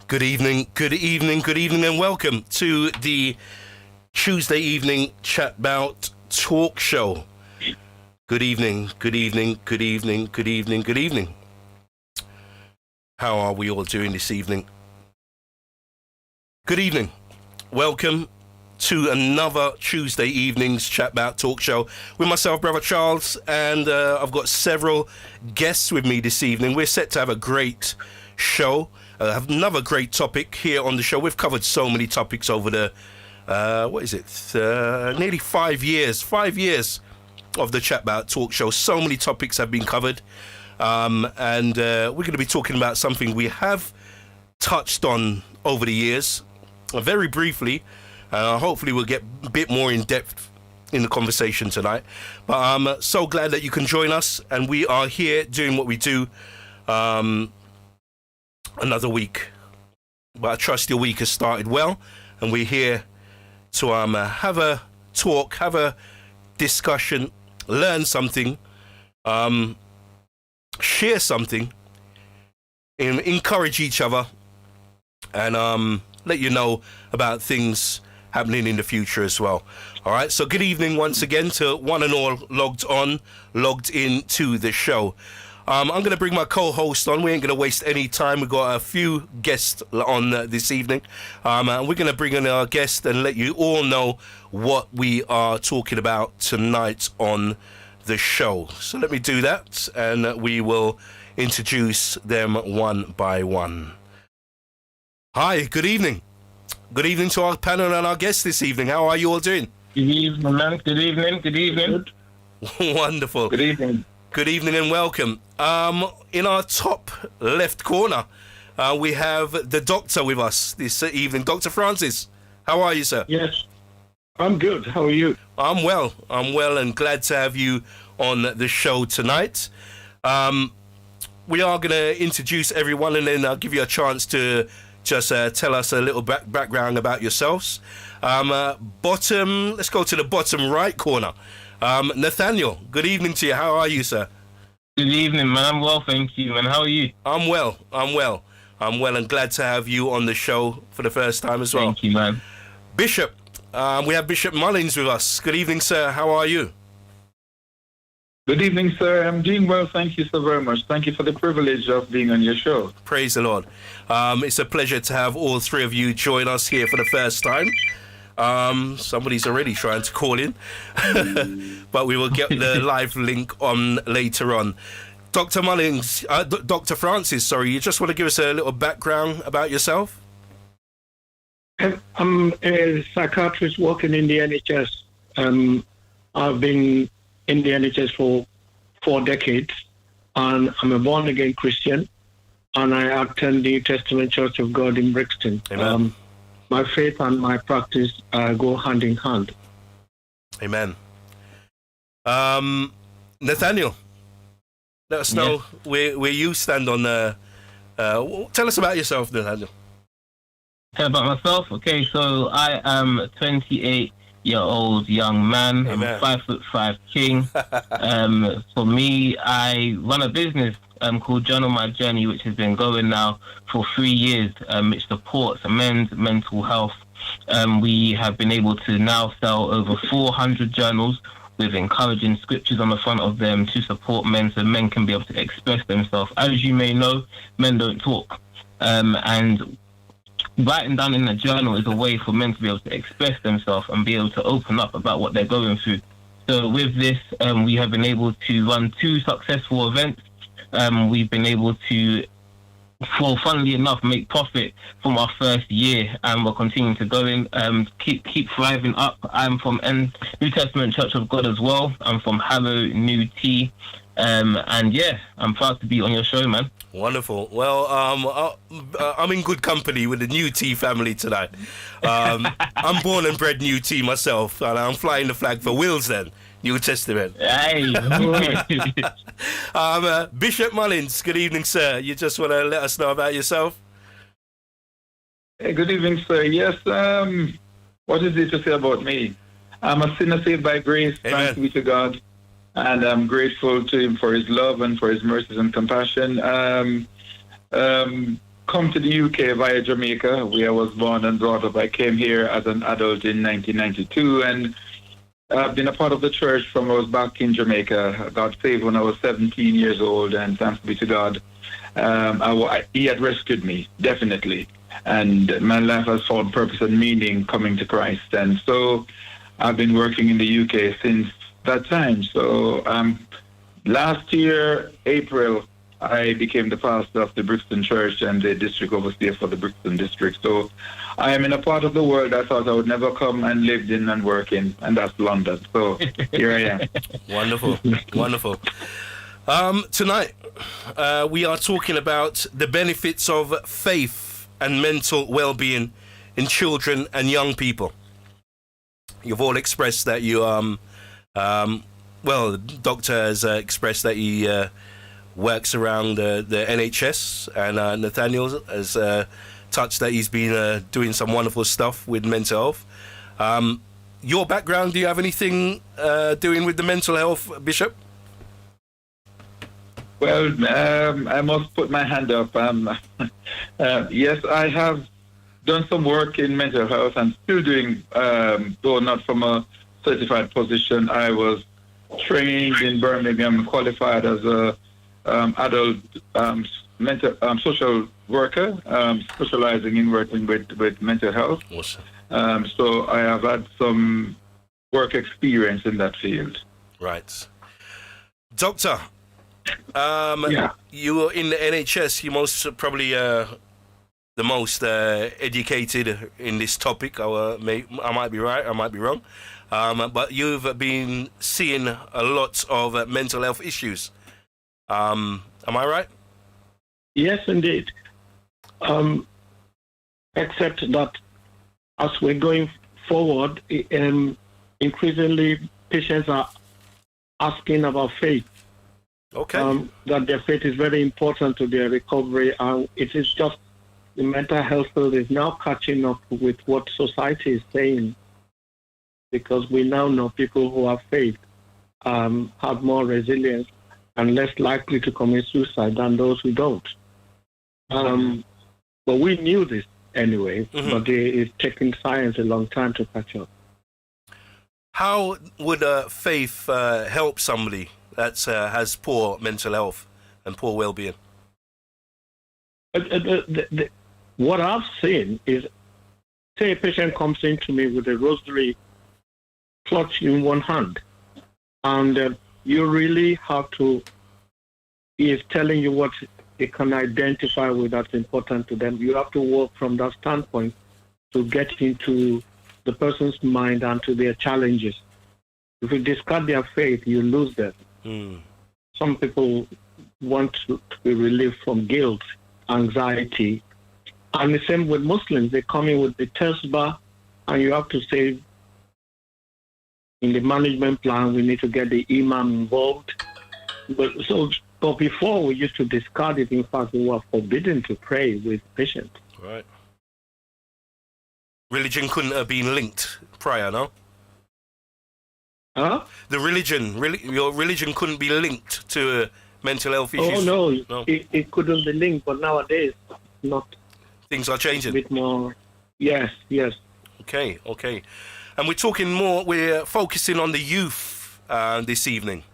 Good evening, and welcome to the Tuesday evening Chatbout Talkshow. Good evening. How are we all doing this evening? Good evening. Welcome to another Tuesday evening's Chatbout Talkshow with myself, Brother Charles, and I've got several guests with me this evening. We're set to have a great show. Have another great topic here on the show. We've covered so many topics over the nearly 5 years of the Chatbout Talk Show. So many topics have been covered, and we're going to be talking about something we have touched on over the years, very briefly. Hopefully we'll get a bit more in depth in the conversation tonight, but I'm so glad that you can join us, and we are here doing what we do another week. But I trust your week has started well, and we're here to have a talk, have a discussion, learn something, share something, and encourage each other, and let you know about things happening in the future as well. All right, so good evening once again to one and all logged in to the show. I'm going to bring my co-host on. We ain't going to waste any time. We've got a few guests on this evening. And we're going to bring in our guest and let you all know what we are talking about tonight on the show. So let me do that, and we will introduce them one by one. Hi, good evening. Good evening to our panel and our guests this evening. How are you all doing? Good evening, man. Good evening. Wonderful. Good evening. Good evening and welcome. In our top left corner, we have the doctor with us this evening, Dr. Francis. How are you, sir? Yes, I'm good. How are you? I'm well, and glad to have you on the show tonight. We are going to introduce everyone, and then I'll give you a chance to just tell us a little background about yourselves. Let's go to the bottom right corner. Nathaniel, good evening to you. How are you, sir? Good evening, man. I'm well, thank you, man. How are you? I'm well, and glad to have you on the show for the first time as well. Thank you, man. Bishop, we have Bishop Mullins with us. Good evening, sir. How are you? Good evening, sir. I'm doing well. Thank you so very much. Thank you for the privilege of being on your show. Praise the Lord. It's a pleasure to have all three of you join us here for the first time. Somebody's already trying to call in, but we will get the live link on later on. Dr. Mullins, Dr. Francis, sorry, you just want to give us a little background about yourself? I'm a psychiatrist working in the NHS. I've been in the NHS for 4 decades, and I'm a born-again Christian, and I attend the New Testament Church of God in Brixton. Amen. My faith and my practice go hand in hand. Amen. Nathaniel, let us know where you stand on the... tell us about yourself, Nathaniel. About myself? Okay, so I am a 28-year-old young man. Amen. I'm 5'5" king. For me, I run a business called Journal My Journey, which has been going now for 3 years. It supports men's mental health. We have been able to now sell over 400 journals with encouraging scriptures on the front of them to support men, so men can be able to express themselves. As you may know, men don't talk. And writing down in a journal is a way for men to be able to express themselves and be able to open up about what they're going through. So with this, we have been able to run 2 successful events. We've been able to, funnily enough, make profit from our first year, and we're continuing to go in, keep thriving up. I'm from New Testament Church of God as well. I'm from Harrow, New T, and yeah, I'm proud to be on your show, man. Wonderful. Well, I'm in good company with the New T family tonight. I'm born and bred New T myself, and I'm flying the flag for Willesden, New Testament. Hey. Bishop Mullins, good evening, sir. You just want to let us know about yourself? Hey, good evening, sir. Yes, what is it to say about me? I'm a sinner saved by grace. Amen. Thanks be to God. And I'm grateful to him for his love and for his mercies and compassion. come to the UK via Jamaica, where I was born and brought up. I came here as an adult in 1992, and I've been a part of the church from I was back in Jamaica. I got saved when I was 17 years old, and thanks be to God, He had rescued me, definitely. And my life has found purpose and meaning coming to Christ. And so I've been working in the UK since that time. So last year, April, I became the pastor of the Brixton Church and the district overseer for the Brixton district. So I am in a part of the world I thought I would never come and lived in and work in, and that's London. So here I am. Wonderful, wonderful. Tonight, we are talking about the benefits of faith and mental well-being in children and young people. You've all expressed that you, well, the doctor has expressed that he works around the NHS, and Nathaniel has touched that he's been doing some wonderful stuff with mental health. Your background, do you have anything doing with the mental health, Bishop? Well, I must put my hand up. Yes, I have done some work in mental health and still doing, though not from a certified position. I was trained in Birmingham, qualified as a adult mental social worker, specializing in working with mental health. Awesome. So I have had some work experience in that field. Right. Doctor, Yeah. you were in the NHS. You most probably the most educated in this topic. I might be right, I might be wrong. But you've been seeing a lot of mental health issues. Am I right? Yes, indeed. Except that as we're going forward, increasingly patients are asking about faith. Okay. That their faith is very important to their recovery, and it is just the mental health field is now catching up with what society is saying, because we now know people who have faith have more resilience and less likely to commit suicide than those who don't. But we knew this anyway, but it's taken science a long time to catch up. How would faith help somebody that has poor mental health and poor well-being? What I've seen is, say a patient comes in to me with a rosary clutch in one hand, and you really have to, he is telling you what they can identify with that's important to them. You have to work from that standpoint to get into the person's mind and to their challenges. If you discard their faith, you lose them. Some people want to be relieved from guilt, anxiety, and the same with Muslims. They come in with the tasbah, and you have to say, in the management plan, we need to get the imam involved. But before, we used to discard it. In fact, we were forbidden to pray with patients. Right. Religion couldn't have been linked prior, no? Huh? The your religion couldn't be linked to mental health issues? Oh, no. It couldn't be linked, but nowadays, not. Things are changing? A bit more. Yes. Okay. And we're focusing on the youth this evening.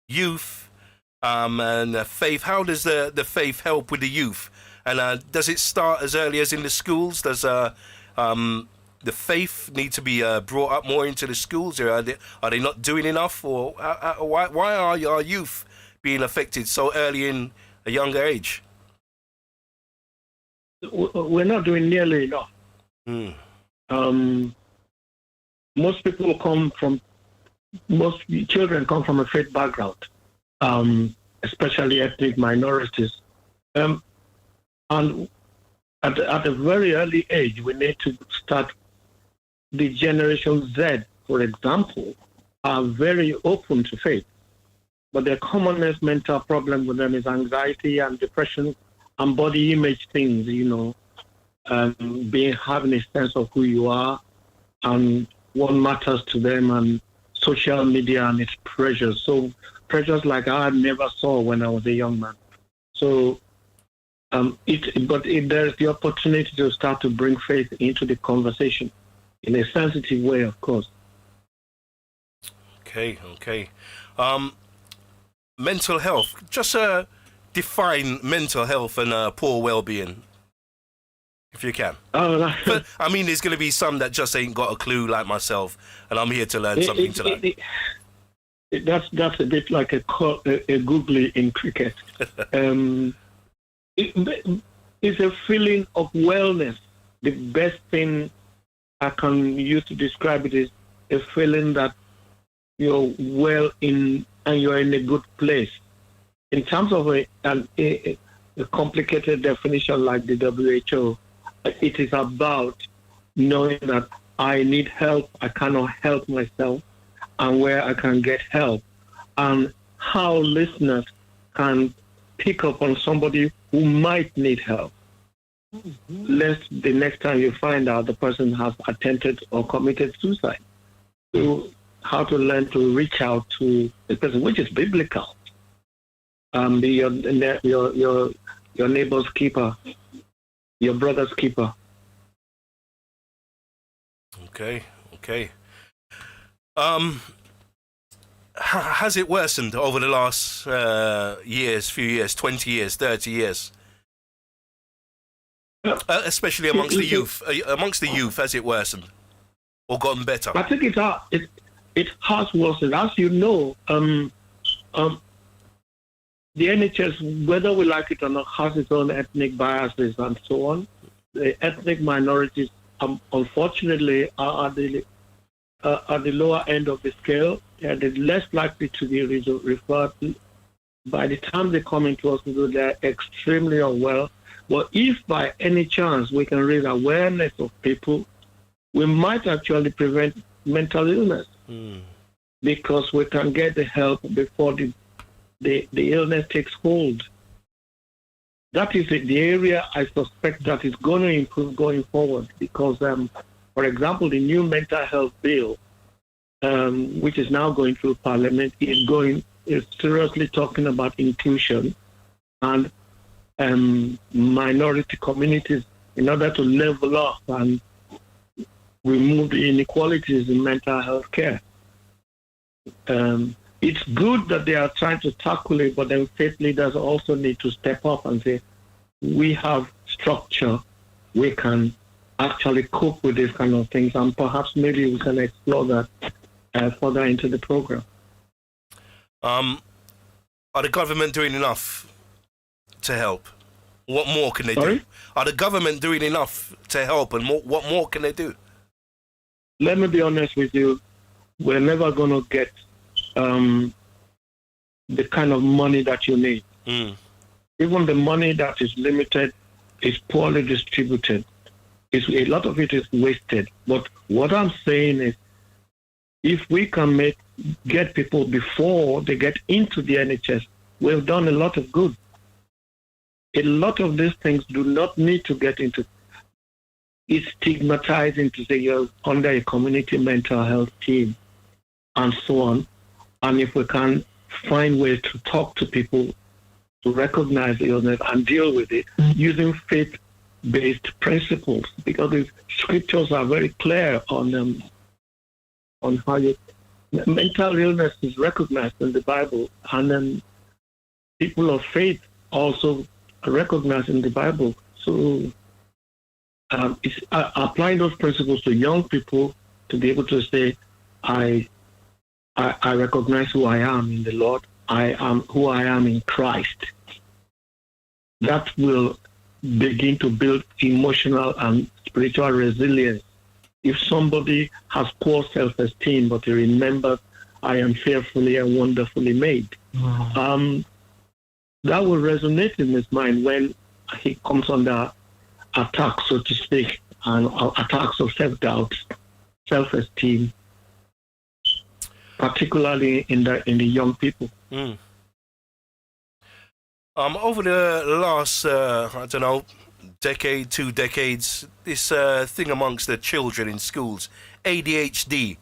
Youth and faith. How does the faith help with the youth? And does it start as early as in the schools? Does the faith need to be brought up more into the schools? Are they not doing enough? Or why are our youth being affected so early in a younger age? We're not doing nearly enough. Most children come from a faith background, especially ethnic minorities. And at a very early age, we need to start. The Generation Z, for example, are very open to faith. But the commonest mental problem with them is anxiety and depression and body image things, having a sense of who you are and what matters to them, and social media and its pressures. So pressures like I never saw when I was a young man. So There's the opportunity to start to bring faith into the conversation in a sensitive way, of course. Okay. Mental health. Just define mental health and poor well-being, if you can. But I mean, there's going to be some that just ain't got a clue, like myself, and I'm here to learn something tonight. That's a bit like a googly in cricket. It's a feeling of wellness. The best thing I can use to describe it is a feeling that you're well in and you're in a good place. In terms of a complicated definition like the WHO, it is about knowing that I need help, I cannot help myself, and where I can get help, and how listeners can pick up on somebody who might need help. Lest the next time you find out the person has attempted or committed suicide. So how to learn to reach out to the person, which is biblical. Be your neighbor's keeper, your brother's keeper. Okay. Has it worsened over the last few years, 20 years, 30 years? Especially amongst the youth. Amongst the youth, has it worsened or gotten better? I think it has worsened. As you know, the NHS, whether we like it or not, has its own ethnic biases and so on. The ethnic minorities, unfortunately, are at the lower end of the scale. They're less likely to be referred to. By the time they come into hospital, they're extremely unwell. But if by any chance we can raise awareness of people, we might actually prevent mental illness because we can get the help before the illness takes hold. That is the area I suspect that is going to improve going forward because, for example, the new mental health bill, which is now going through Parliament, is seriously talking about inclusion and minority communities in order to level up and remove the inequalities in mental health care. It's good that they are trying to tackle it, but then faith leaders also need to step up and say, we have structure, we can actually cope with these kind of things, and perhaps maybe we can explore that further into the program. Are the government doing enough to help? What more can they do? Are the government doing enough to help, and what more can they do? Let me be honest with you. We're never going to get the kind of money that you need. Even the money that is limited is poorly distributed. A lot of it is wasted. But what I'm saying is, if we can get people before they get into the NHS, we've done a lot of good. A lot of these things do not need to get into. It's stigmatizing to say you're under a community mental health team and so on. And if we can find ways to talk to people, to recognize the illness and deal with it using faith-based principles, because the scriptures are very clear on how mental illness is recognized in the Bible, and then people of faith also recognized in the Bible. So it's applying those principles to young people to be able to say, I recognize who I am in the Lord. I am who I am in Christ. That will begin to build emotional and spiritual resilience. If somebody has poor self-esteem, but he remembers, I am fearfully and wonderfully made, that will resonate in his mind when he comes under attack, so to speak, and attacks of self-doubt, self-esteem, particularly in the young people. Over the last, decade, 2 decades, this thing amongst the children in schools, ADHD,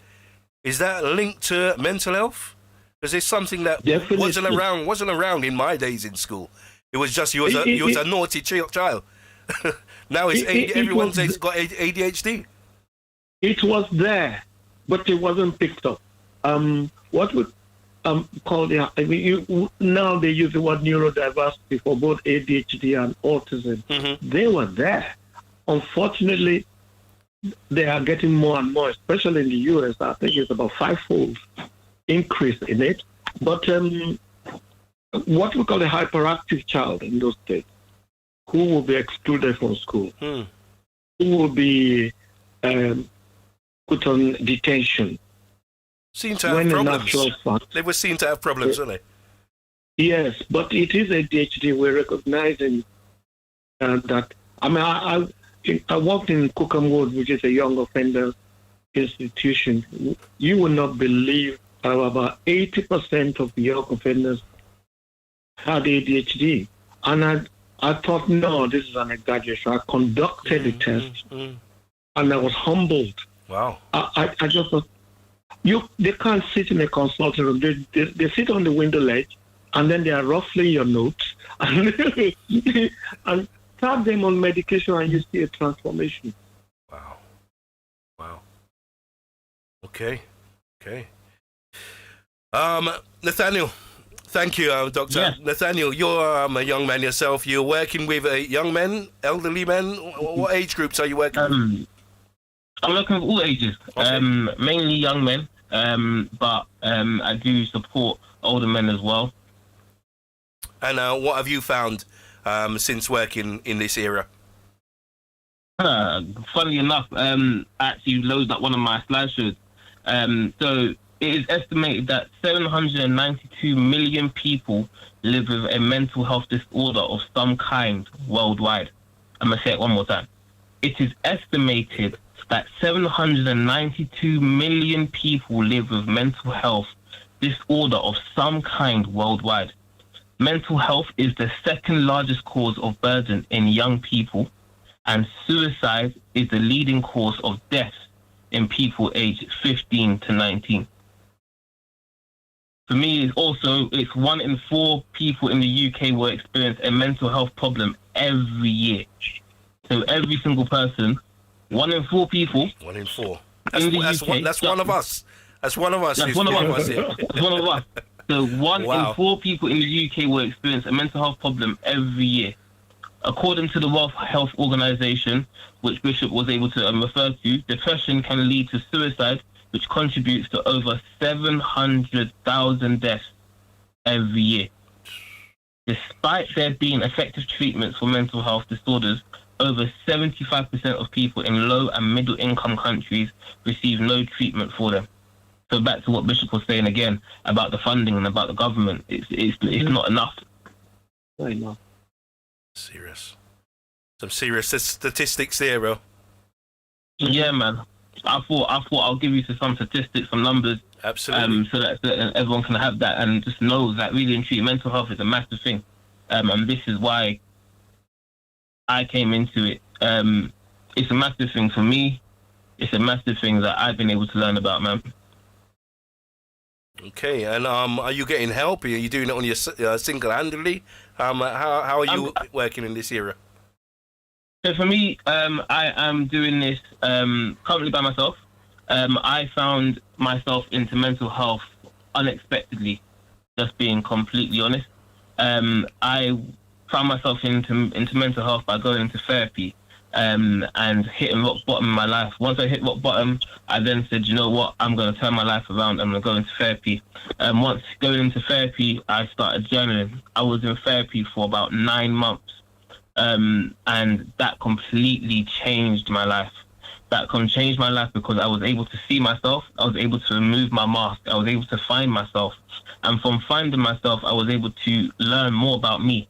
is that linked to mental health? Because it's something that wasn't around in my days in school. It was just you was a naughty child. Now everyone says he's got ADHD. It was there, but it wasn't picked up. What would call now they use the word neurodiversity for both ADHD and autism. Mm-hmm. They were there. Unfortunately, they are getting more and more, especially in the US. I think it's about 5-fold increase in it. But what we call a hyperactive child in those states, who will be excluded from school, who will be put on detention. Seem to have problems. They were seen to have problems, weren't they? Yes, but it is ADHD. We're recognizing that. I mean, I worked in Cookham Wood, which is a young offender institution. You will not believe about 80% of young offenders had ADHD. And I thought, no, this is an exaggeration. I conducted a test, and I was humbled. Wow. I just thought, they can't sit in a consulting room. They sit on the window ledge, and then they are ruffling your notes, and start them on medication, and you see a transformation. Wow. Okay. Nathaniel, thank you, Doctor. Yeah. Nathaniel, you're a young man yourself. You're working with young men, elderly men. What age groups are you working with? I'm working with all ages, Okay. mainly young men, but I do support older men as well. And what have you found since working in this era? Funnily enough, I actually loaded up one of my slideshows. So it is estimated that 792 million people live with a mental health disorder of some kind worldwide. I'm going to say it one more time. It is estimated that 792 million people live with mental health disorder of some kind worldwide. Mental health is the second largest cause of burden in young people, and suicide is the leading cause of death in people aged 15 to 19. For me, it's 1 in 4 people in the UK will experience a mental health problem every year. So every single person, 1 in 4 people. 1 in 4. That's one of us. That's one of us. That's one of us. That's one of us. So 1 in 4 people in the UK will experience a mental health problem every year. According to the World Health Organization, which Bishop was able to refer to, depression can lead to suicide, which contributes to over 700,000 deaths every year. Despite there being effective treatments for mental health disorders, over 75% of people in low and middle income countries receive no treatment for them. So back to what Bishop was saying again about the funding and about the government, it's not enough. I know. Serious. Some serious statistics there, bro. Yeah, man. I thought I'll give you some statistics, some numbers, Absolutely. so that everyone can have that and just know that really and truly mental health is a massive thing, and this is why I came into it. It's a massive thing for me. It's a massive thing that I've been able to learn about, man. Okay, and are you getting help? Are you doing it on your single-handedly? How are you working in this era? So for me, I am doing this currently by myself. I found myself into mental health unexpectedly, just being completely honest. I found myself into mental health by going into therapy and hitting rock bottom in my life. Once I hit rock bottom, I then said, you know what, I'm going to turn my life around. I'm going to go into therapy. Once going into therapy, I started journaling. I was in therapy for about 9 months. And that completely changed my life. That changed my life because I was able to see myself. I was able to remove my mask. I was able to find myself. And from finding myself, I was able to learn more about me.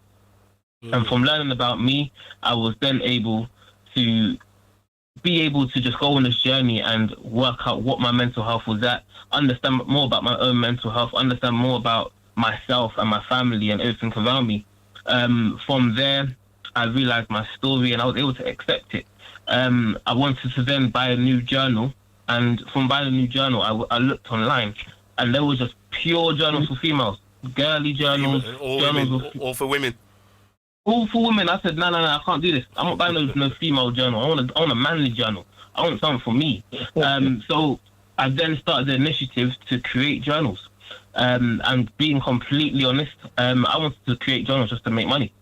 And from learning about me, I was then able to just go on this journey and work out what my mental health was at, understand more about my own mental health, understand more about myself and my family and everything around me. From there, I realized my story and I was able to accept it. I wanted to then buy a new journal, and from buying a new journal, I looked online, and there was just pure journals for females, girly journals, All for women. all for women. I said, no, I can't do this. I'm not buying no female journal. I want a manly journal. I want something for me. So I then started the initiative to create journals. And being completely honest, I wanted to create journals just to make money.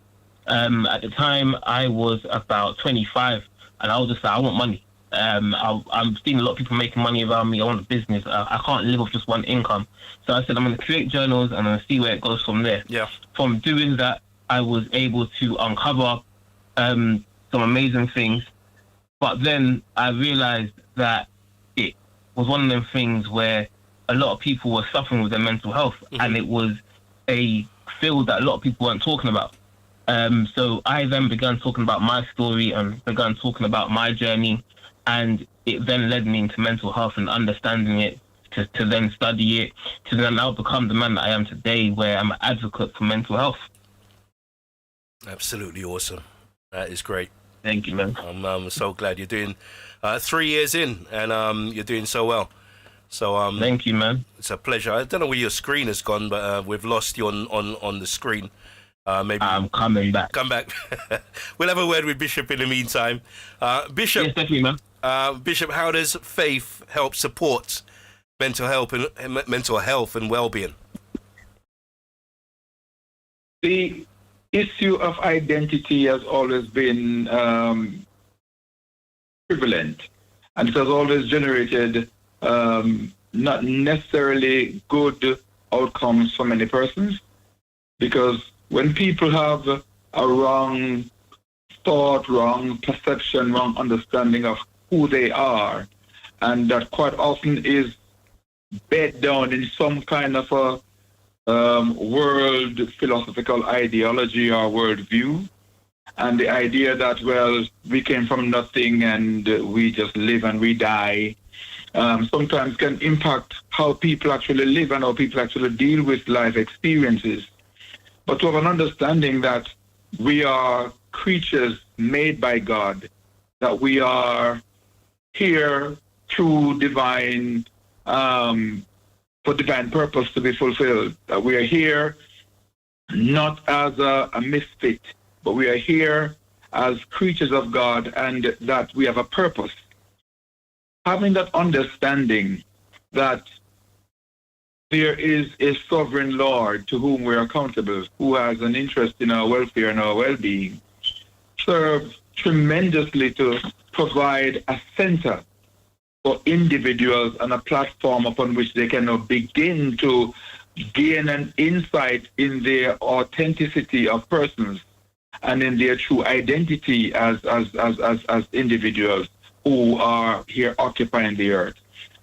At the time, I was about 25, and I was just like, I want money. I'm seeing a lot of people making money around me. I want a business. I can't live off just one income. So I said, I'm going to create journals and I'm going to see where it goes from there. Yeah. From doing that, I was able to uncover some amazing things. But then I realized that it was one of them things where a lot of people were suffering with their mental health, and it was a field that a lot of people weren't talking about. So I then began talking about my story and began talking about my journey, and it then led me into mental health and understanding it, to then study it, to then now become the man that I am today, where I'm an advocate for mental health. Absolutely awesome. That is great. Thank you, man. I'm so glad you're doing 3 years in, and you're doing so well. So thank you, man. It's a pleasure. I don't know where your screen has gone, but we've lost you on the screen. Maybe I'm coming back. Come back. We'll have a word with Bishop in the meantime. Bishop, yes, definitely, man. Bishop, how does faith help support mental health and well-being? The issue of identity has always been prevalent, and it has always generated not necessarily good outcomes for many persons, because when people have a wrong thought, wrong perception, wrong understanding of who they are, and that quite often is bed down in some kind of a world philosophical ideology or worldview, and the idea that, well, we came from nothing and we just live and we die, sometimes can impact how people actually live and how people actually deal with life experiences. But to have an understanding that we are creatures made by God, that we are here through divine, for divine purpose to be fulfilled, that we are here not as a misfit, but we are here as creatures of God, and that we have a purpose. Having that understanding that there is a sovereign Lord to whom we are accountable, who has an interest in our welfare and our well-being, serves tremendously to provide a center for individuals and a platform upon which they can now begin to gain an insight in their authenticity of persons and in their true identity as individuals who are here occupying the earth.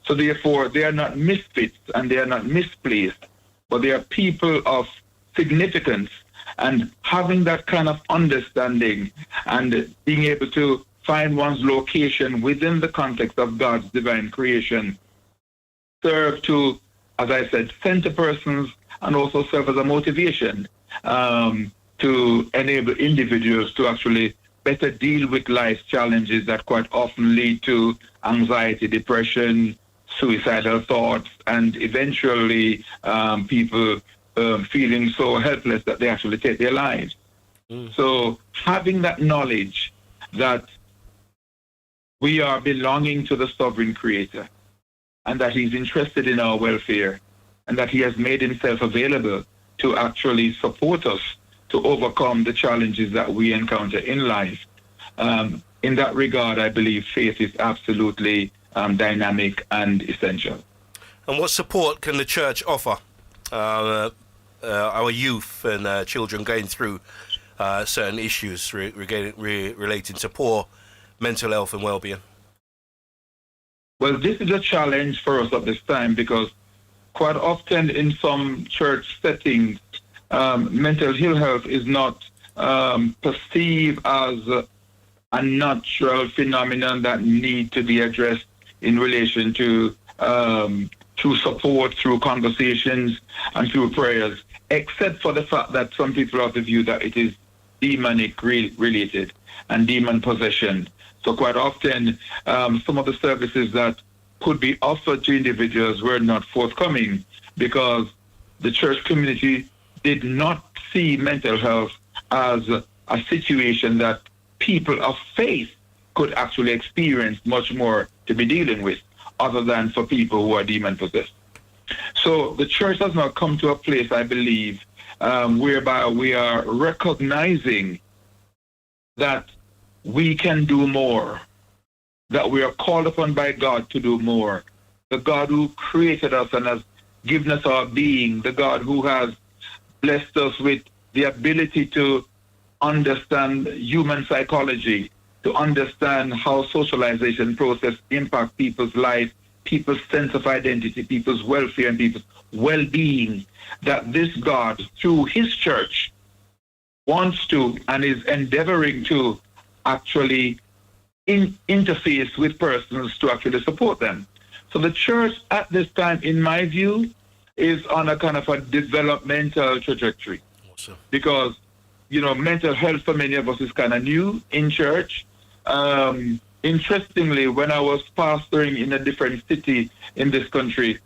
So therefore, they are not misfits and they are not misplaced, but they are people of significance. And having that kind of understanding and being able to find one's location within the context of God's divine creation serve to, as I said, center persons and also serve as a motivation to enable individuals to actually better deal with life's challenges that quite often lead to anxiety, depression, suicidal thoughts, and eventually people feeling so helpless that they actually take their lives. So having that knowledge that we are belonging to the sovereign creator and that he's interested in our welfare and that he has made himself available to actually support us to overcome the challenges that we encounter in life. In that regard, I believe faith is absolutely dynamic and essential. And what support can the church offer our youth and children going through certain issues relating to poor mental health and well-being? Well, this is a challenge for us at this time because quite often in some church settings, mental ill health is not perceived as a natural phenomenon that need to be addressed in relation to through support, through conversations, and through prayers, except for the fact that some people have the view that it is demonic related and demon possession. So quite often, some of the services that could be offered to individuals were not forthcoming because the church community did not see mental health as a situation that people of faith could actually experience much more to be dealing with, other than for people who are demon possessed. So the church has now come to a place, I believe, whereby we are recognizing that we can do more, that we are called upon by God to do more. The God who created us and has given us our being, the God who has blessed us with the ability to understand human psychology, to understand how socialization process impact people's life, people's sense of identity, people's welfare, and people's well-being, that this God, through his church, wants to and is endeavoring to actually interface with persons to actually support them. So the church at this time, in my view, is on a kind of a developmental trajectory. Awesome. Because, mental health for many of us is kind of new in church. Interestingly, when I was pastoring in a different city in this country,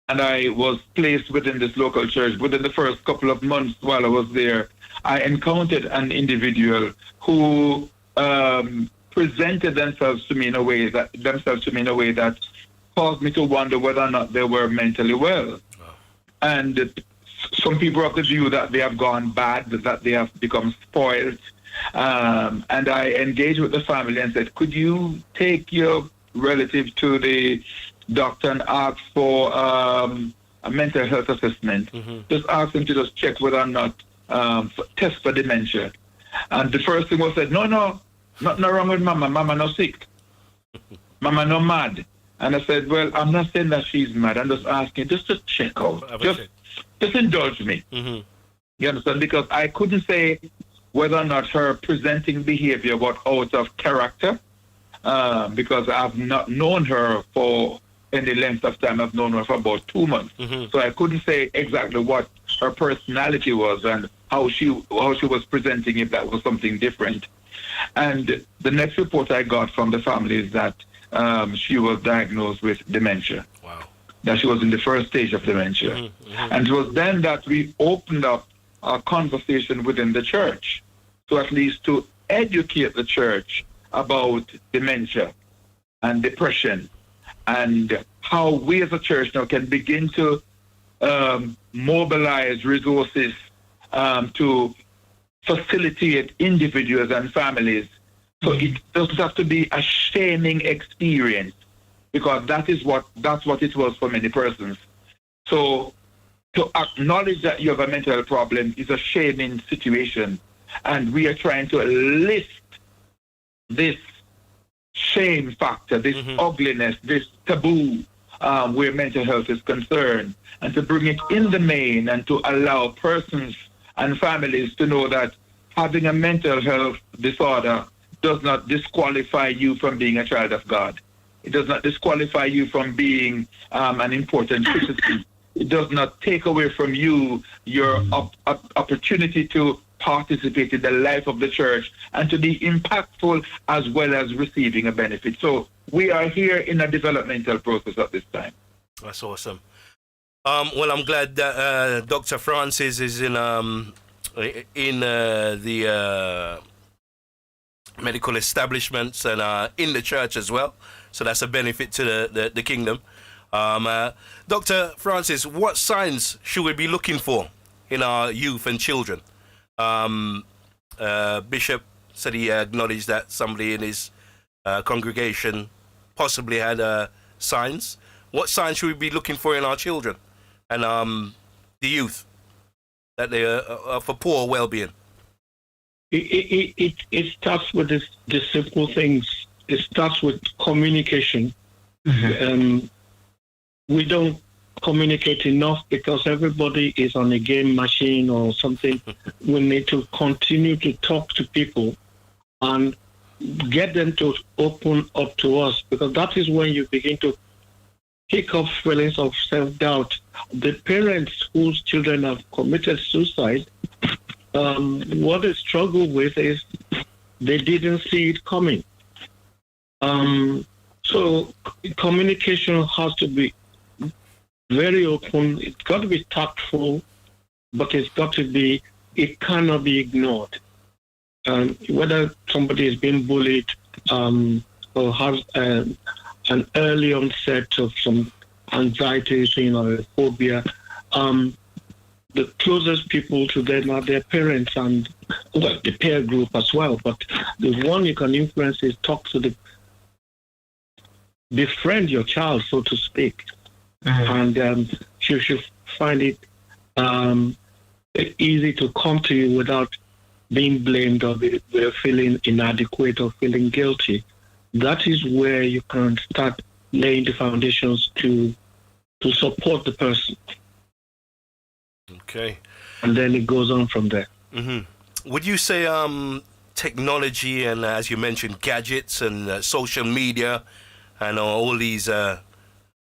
and I was placed within this local church, within the first couple of months while I was there, I encountered an individual who presented themselves to me in a way that caused me to wonder whether or not they were mentally well. And some people have the view that they have gone bad, that they have become spoiled. And I engaged with the family and said, could you take your relative to the doctor and ask for a mental health assessment? Mm-hmm. Just ask them to just check whether or not test for dementia. And the first thing was said, no, nothing wrong with mama. Mama no sick. Mama no mad. And I said, well, I'm not saying that she's mad. I'm just asking just to check out. Just indulge me. Mm-hmm. You understand? Because I couldn't say whether or not her presenting behavior was out of character, because I've not known her for any length of time. I've known her for about 2 months. Mm-hmm. So I couldn't say exactly what her personality was and how she was presenting, if that was something different. And the next report I got from the family is that she was diagnosed with dementia. Wow. That she was in the first stage of dementia. Mm-hmm. Mm-hmm. And it was then that we opened up a conversation within the church, to at least to educate the church about dementia and depression, and how we as a church now can begin to mobilize resources to facilitate individuals and families. So it doesn't have to be a shaming experience, because that's what it was for many persons. So to acknowledge that you have a mental health problem is a shaming situation, and we are trying to lift this shame factor, this ugliness, this taboo where mental health is concerned, and to bring it in the main and to allow persons and families to know that having a mental health disorder does not disqualify you from being a child of God. It does not disqualify you from being an important citizen. It does not take away from you your opportunity to participate in the life of the church and to be impactful as well as receiving a benefit. So we are here in a developmental process at this time. That's awesome. Well, I'm glad that Dr. Francis is in the medical establishments and in the church as well. So that's a benefit to the kingdom. Dr. Francis, what signs should we be looking for in our youth and children? Bishop said he acknowledged that somebody in his congregation possibly had signs. What signs should we be looking for in our children and the youth that they are for poor well-being? It starts with the simple things. It starts with communication. Mm-hmm. We don't communicate enough because everybody is on a game machine or something. We need to continue to talk to people and get them to open up to us, because that is when you begin to pick up feelings of self-doubt. The parents whose children have committed suicide, what they struggle with is they didn't see it coming. So communication has to be very open. It's got to be tactful, but it cannot be ignored. whether somebody is being bullied or has an early onset of some anxiety, or phobia, the closest people to them are their parents and the peer group as well. But the one you can influence is befriend your child, so to speak. And you should find it easy to come to you without being blamed or feeling inadequate or feeling guilty. That is where you can start laying the foundations to support the person. Okay. And then it goes on from there. Mm-hmm. Would you say technology and, as you mentioned, gadgets and social media and all these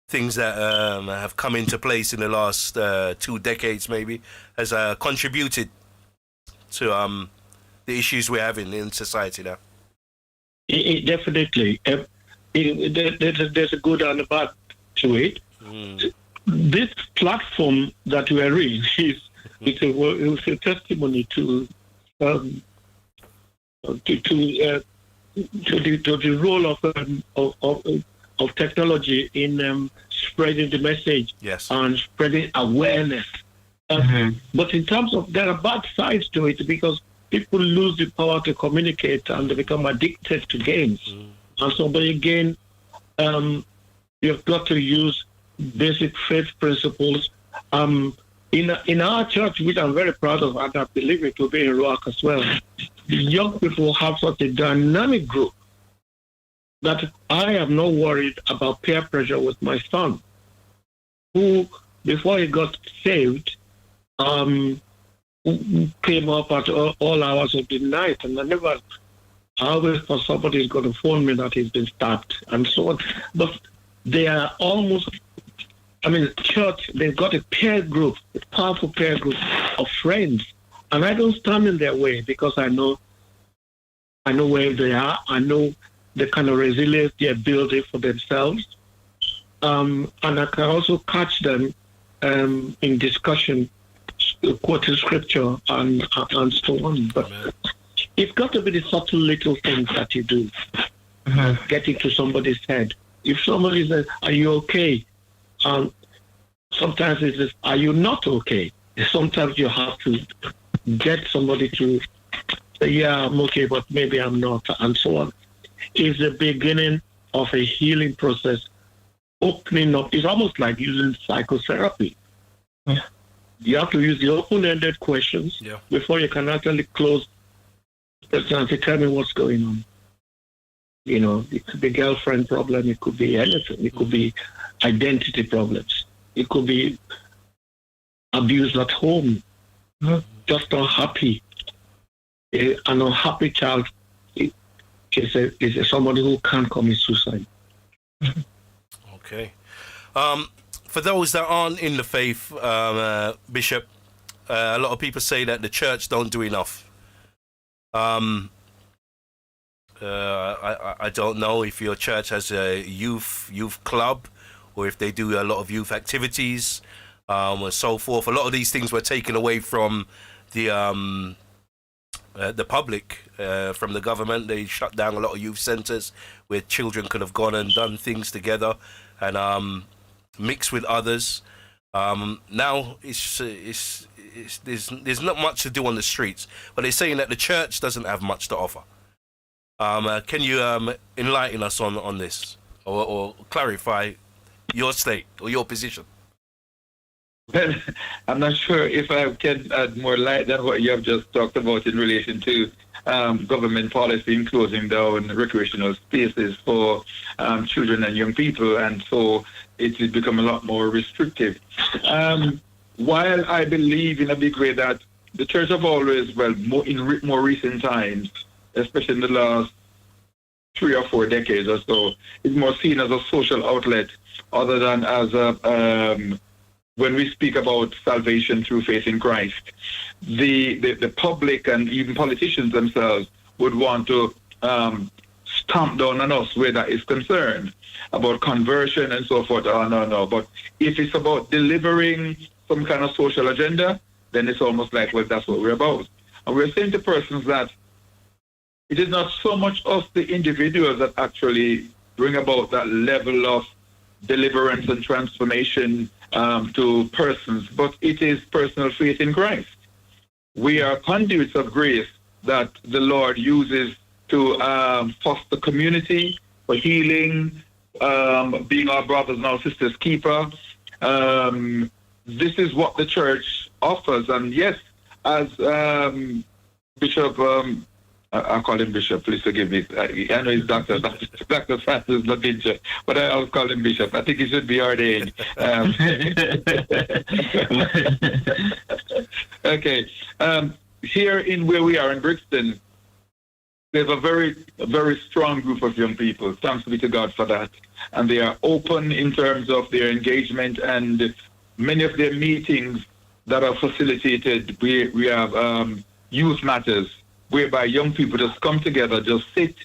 things that have come into place in the last 2 decades maybe has contributed to the issues we're having in society now? It definitely. There's a good and a bad to it. This platform that we are in it's a testimony to the role of technology in spreading the message and spreading awareness. But in terms of, there are bad sides to it because people lose the power to communicate and they become addicted to games. And so, but again, you've got to use basic faith principles. In our church, which I'm very proud of, and I believe it will be in Rock as well, the young people have such a dynamic group that I am not worried about peer pressure with my son, who, before he got saved, came up at all hours of the night, and I always thought somebody is going to phone me that he's been stabbed and so on. But they are almost, church, they've got a peer group, a powerful peer group of friends, and I don't stand in their way because I know where they are. I know the kind of resilience they're building for themselves, and I can also catch them in discussion, quoting scripture and so on. But it's got to be the subtle little things that you do, get into somebody's head. If somebody says, "Are you okay?" Sometimes it says, "Are you not okay?" Sometimes you have to get somebody to say, "Yeah, I'm okay, but maybe I'm not," and so on. It's the beginning of a healing process, opening up. It's almost like using psychotherapy. You have to use the open-ended questions before you can actually close the person and say, "Tell me what's going on." It could be girlfriend problem. It could be anything. It could be identity problems. It could be abuse at home. Just unhappy. An unhappy child is somebody who can't commit suicide. Okay. For those that aren't in the faith, Bishop, a lot of people say that the church don't do enough. I don't know if your church has a youth club or if they do a lot of youth activities and so forth. A lot of these things were taken away from the public, from the government. They shut down a lot of youth centres where children could have gone and done things together and mixed with others. Now there's not much to do on the streets, but they're saying that the church doesn't have much to offer. Can you enlighten us on this or clarify your state or your position? Well, I'm not sure if I can add more light than what you have just talked about in relation to government policy in closing down recreational spaces for children and young people, and so it has become a lot more restrictive. While I believe in a big way that the church have always, in more recent times, especially in the last 3 or 4 decades or so, is more seen as a social outlet other than as a when we speak about salvation through faith in Christ. The public and even politicians themselves would want to stamp down on us where that is concerned, about conversion and so forth. Oh, no. But if it's about delivering some kind of social agenda, then it's almost like, well, that's what we're about. And we're saying to persons that it is not so much us, the individuals, that actually bring about that level of deliverance and transformation to persons, but it is personal faith in Christ. We are conduits of grace that the Lord uses to foster community, for healing, being our brothers and our sisters' keeper. This is what the church offers. And yes, as Bishop, I call him Bishop, please forgive me. I know he's Dr. Francis Lavinja, but I always call him Bishop. I think he should be ordained. Okay. Here in where we are in Brixton, we have a very strong group of young people. Thanks be to God for that. And they are open in terms of their engagement, and many of their meetings that are facilitated, we have youth matters, whereby young people just come together, just sit,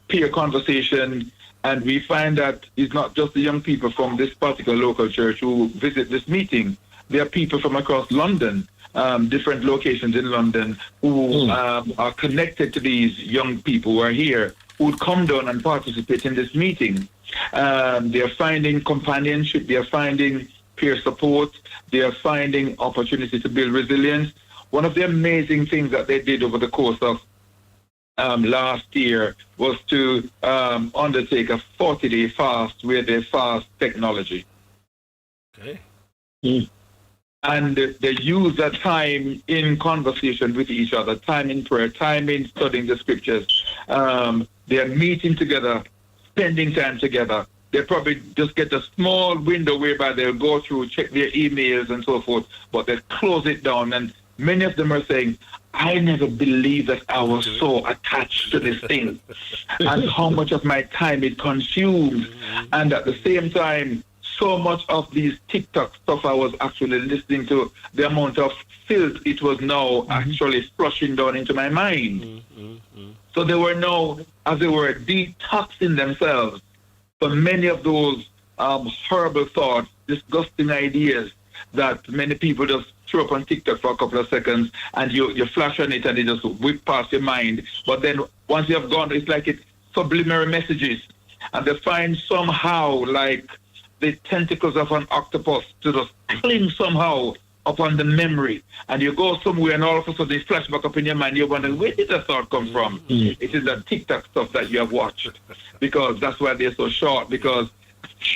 peer conversation, and we find that it's not just the young people from this particular local church who visit this meeting. There are people from across London, different locations in London, who are connected to these young people who are here, who would come down and participate in this meeting. They are finding companionship, they are finding peer support, they are finding opportunity to build resilience. One of the amazing things that they did over the course of last year was to undertake a 40-day fast where they fast technology. Okay. And they use that time in conversation with each other, time in prayer, time in studying the scriptures. They are meeting together, spending time together. They probably just get a small window whereby they'll go through, check their emails and so forth, but they close it down. And many of them are saying, I never believed that I was so attached to this thing and how much of my time it consumed. And at the same time, so much of these TikTok stuff I was actually listening to, the amount of filth it was now actually flushing down into my mind. So they were now, as they were, detoxing themselves from many of those horrible thoughts, disgusting ideas that many people just throw up on TikTok for a couple of seconds, and you flash on it and it just whip past your mind. But then once you have gone, it's like it's subliminary messages, and they find somehow like the tentacles of an octopus to just cling somehow upon the memory, and you go somewhere and all of a sudden it flash back up in your mind. You're wondering, where did that thought come from? It is the TikTok stuff that you have watched, because that's why they're so short, because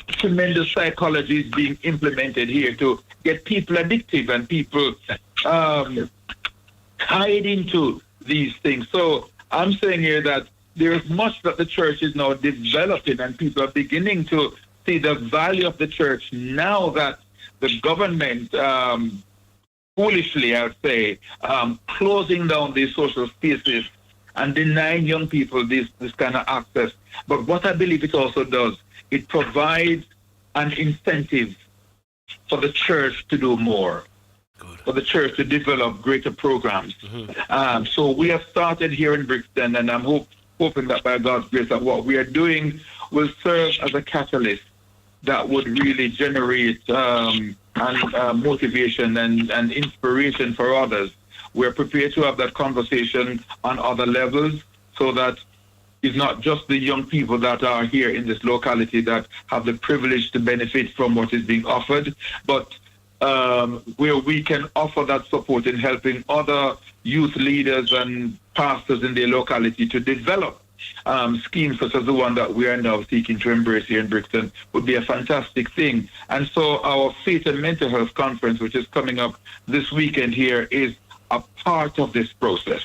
tremendous psychology is being implemented here to get people addictive and people tied into these things. So I'm saying here that there is much that the church is now developing, and people are beginning to see the value of the church now that the government, foolishly, I would say, closing down these social spaces and denying young people this kind of access. But what I believe it also does, it provides an incentive for the church to do more, for the church to develop greater programs. So we have started here in Brixton, and I'm hoping that by God's grace that what we are doing will serve as a catalyst that would really generate motivation and inspiration for others. We're prepared to have that conversation on other levels, so that it's not just the young people that are here in this locality that have the privilege to benefit from what is being offered, but where we can offer that support in helping other youth leaders and pastors in their locality to develop schemes such as the one that we are now seeking to embrace here in Brixton would be a fantastic thing. And so our Faith and Mental Health Conference, which is coming up this weekend here, is a part of this process,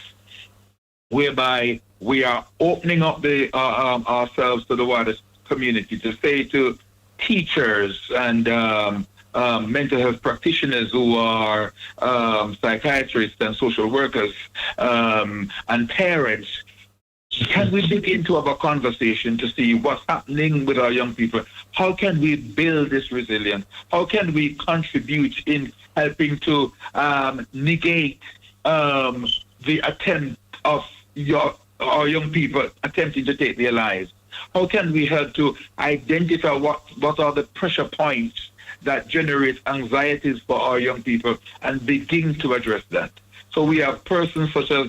whereby we are opening up ourselves to the wider community to say to teachers and mental health practitioners who are psychiatrists and social workers and parents, can we begin to have a conversation to see what's happening with our young people? How can we build this resilience? How can we contribute in helping to negate the attempt of our young people attempting to take their lives? How can we help to identify what are the pressure points that generate anxieties for our young people and begin to address that? So we have persons such as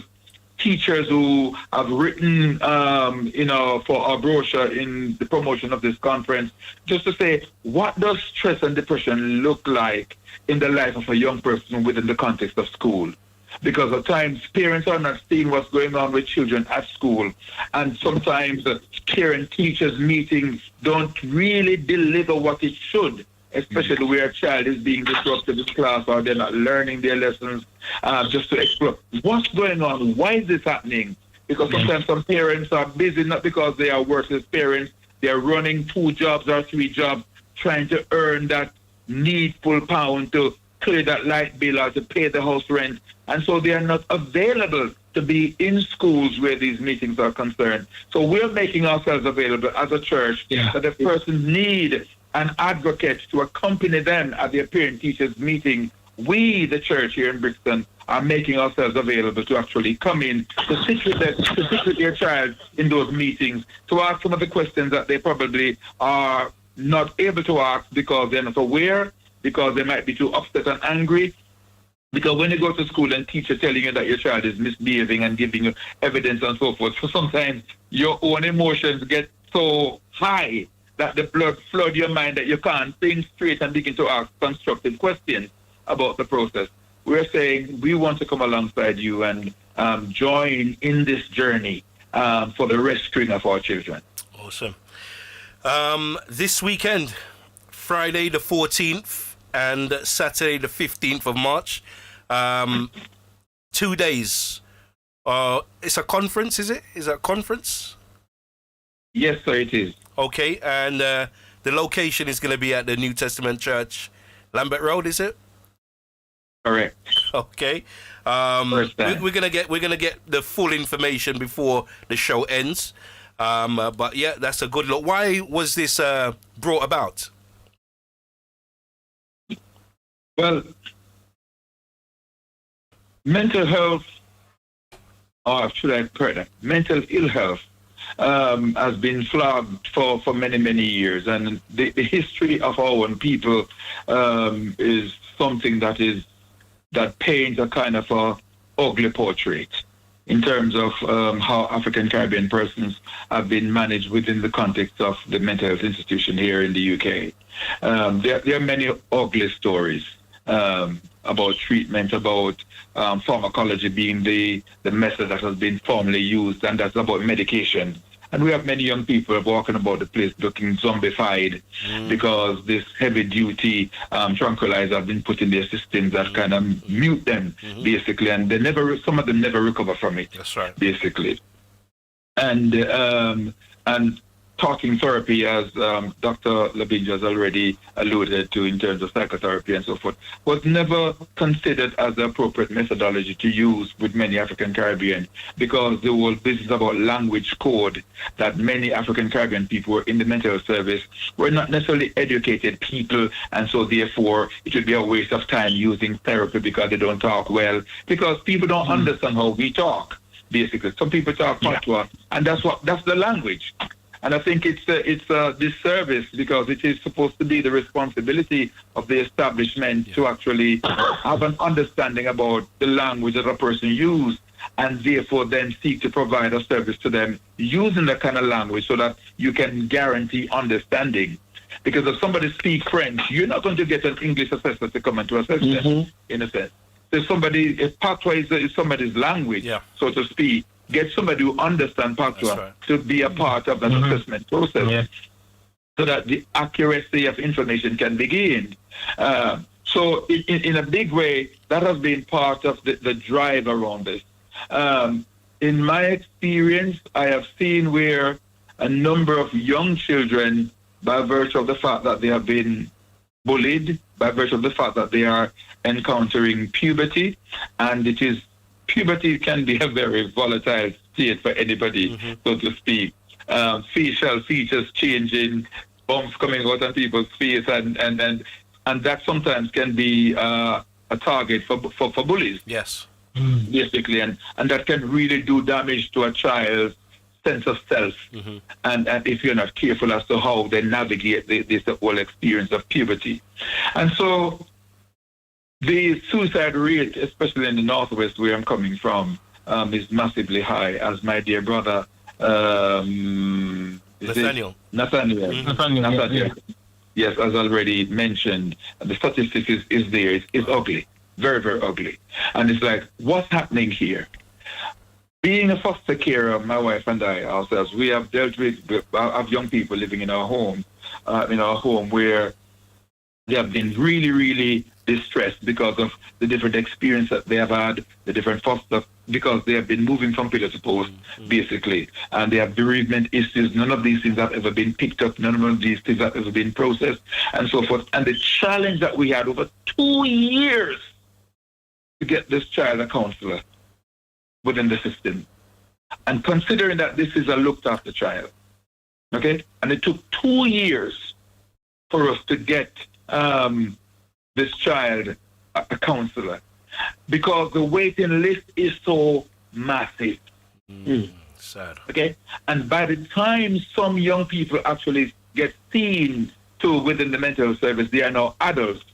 teachers who have written, for our brochure in the promotion of this conference, just to say, what does stress and depression look like in the life of a young person within the context of school? Because at times parents are not seeing what's going on with children at school, and sometimes parent-teachers meetings don't really deliver what it should, especially where a child is being disrupted in class or they're not learning their lessons, just to explore what's going on, why is this happening? Because sometimes some parents are busy, not because they are worthless parents, they're running 2 jobs or 3 jobs, trying to earn that needful pound to clear that light bill or to pay the house rent, and so they are not available to be in schools where these meetings are concerned. So we're making ourselves available as a church that if persons need an advocate to accompany them at their parent-teachers meeting, we, the church here in Brixton, are making ourselves available to actually come in, to sit with their child in those meetings, to ask some of the questions that they probably are not able to ask because they're not aware, because they might be too upset and angry. Because when you go to school and teacher telling you that your child is misbehaving and giving you evidence and so forth, so sometimes your own emotions get so high that the blood flood your mind that you can't think straight and begin to ask constructive questions about the process. We're saying we want to come alongside you and join in this journey for the rescuing of our children. Awesome. This weekend, Friday the 14th and Saturday the 15th of March, 2 days. It's a conference, is it? Is it a conference? Yes, sir, it is. Okay, and the location is going to be at the New Testament Church, Lambert Road, is it? Correct. Okay. We're gonna get the full information before the show ends. But yeah, that's a good look. Why was this brought about? Well, mental health, or should I correct that? Mental ill health has been flagged for many, many years. And the history of our own people is something that paints a kind of a ugly portrait in terms of how African Caribbean persons have been managed within the context of the mental health institution here in the UK. There are many ugly stories about treatment, about pharmacology being the method that has been formally used, and that's about medication. And we have many young people walking about the place looking zombified because this heavy-duty tranquilizer have been put in their systems that kind of mute them, basically, and some of them never recover from it. That's right. Basically. And talking therapy, as Dr. Labinja has already alluded to in terms of psychotherapy and so forth, was never considered as the appropriate methodology to use with many African Caribbean, because the whole business about language code, that many African Caribbean people were in the mental health service were not necessarily educated people, and so therefore it would be a waste of time using therapy because they don't talk well, because people don't understand how we talk, basically. Some people talk patois, and that's the language. And I think it's a disservice, because it is supposed to be the responsibility of the establishment to actually have an understanding about the language that a person uses, and therefore then seek to provide a service to them using that kind of language so that you can guarantee understanding. Because if somebody speaks French, you're not going to get an English assessor to come and to assess them, in a sense. If patois is somebody's language, so to speak, get somebody who understands patois to be a part of that assessment process, so that the accuracy of information can be gained. So in a big way, that has been part of the drive around this. In my experience, I have seen where a number of young children, by virtue of the fact that they have been bullied, by virtue of the fact that they are encountering puberty, and puberty can be a very volatile state for anybody, so to speak. Facial features changing, bumps coming out on people's face, and that sometimes can be a target for bullies. Yes. Basically, and that can really do damage to a child's sense of self, and if you're not careful as to how they navigate this whole experience of puberty. And so the suicide rate, especially in the Northwest where I'm coming from, is massively high, as my dear brother Nathaniel. Nathaniel. Yes, as already mentioned, the statistics is there. It's ugly, very, very ugly. And it's like, what's happening here? Being a foster carer, my wife and I ourselves, we have dealt with have young people living in our home where they have been really, really distressed because of the different experience that they have had, the different foster, because they have been moving from pillar to post, basically. And they have bereavement issues. None of these things have ever been picked up. None of these things have ever been processed, and so forth. And the challenge that we had over 2 years to get this child a counselor within the system. And considering that this is a looked after child, okay? And it took 2 years for us to get this child a counselor, because the waiting list is so massive. Sad. Okay? And by the time some young people actually get seen to within the mental health service, they are now adults.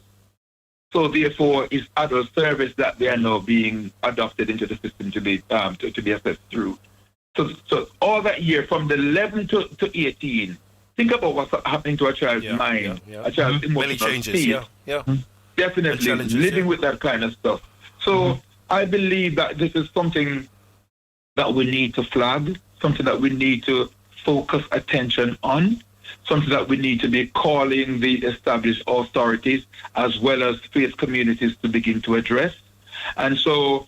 So therefore, it's adult service that they are now being adopted into the system to be assessed through. So all that year, from the 11 to 18, think about what's happening to a child's mind, a child's emotional many changes. state. Definitely living with that kind of stuff. So I believe that this is something that we need to flag, something that we need to focus attention on, something that we need to be calling the established authorities as well as faith communities to begin to address. And so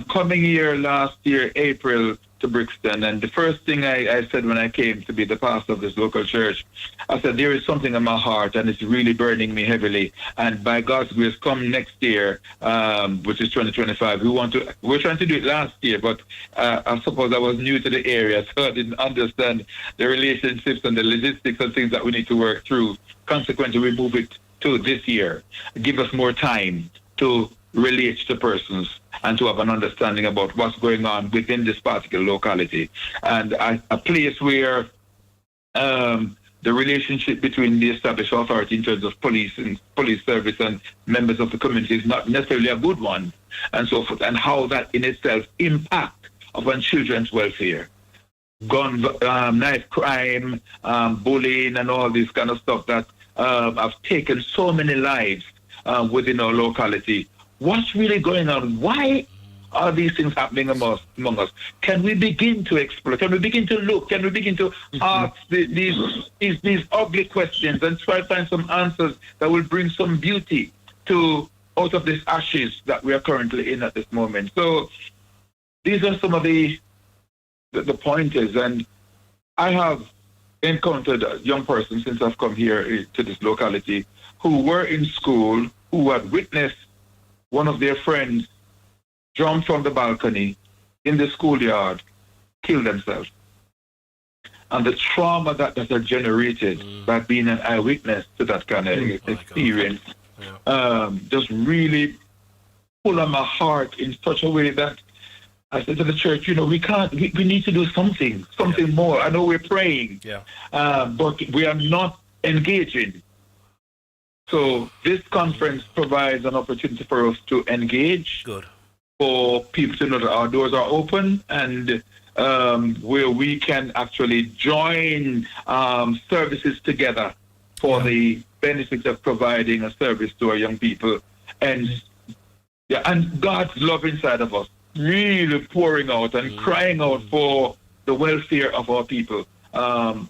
coming here last year, April, to Brixton, and the first thing I said when I came to be the pastor of this local church, I said, there is something in my heart and it's really burning me heavily. And by God's grace, come next year, which is 2025, we're trying to do it last year, but I suppose I was new to the area, so I didn't understand the relationships and the logistics and things that we need to work through. Consequently, we move it to this year. Give us more time to relate to persons and to have an understanding about what's going on within this particular locality. And a place where the relationship between the established authority in terms of police and police service and members of the community is not necessarily a good one, and so forth, and how that in itself impact upon children's welfare. Gun, knife crime, bullying, and all this kind of stuff that have taken so many lives within our locality. What's really going on? Why are these things happening among us? Can we begin to explore? Can we begin to look? Can we begin to ask these ugly questions and try to find some answers that will bring some beauty to out of these ashes that we are currently in at this moment? So these are some of the pointers, and I have encountered a young person since I've come here to this locality who were in school, who had witnessed one of their friends jump from the balcony in the schoolyard, kill themselves. And the trauma that has generated by being an eyewitness to that kind of experience just really pull on my heart in such a way that I said to the church, we need to do something more. I know we're praying, but we are not engaging. So this conference provides an opportunity for us to engage, for people to know that our doors are open, and where we can actually join services together for the benefits of providing a service to our young people. And God's love inside of us really pouring out and crying out for the welfare of our people on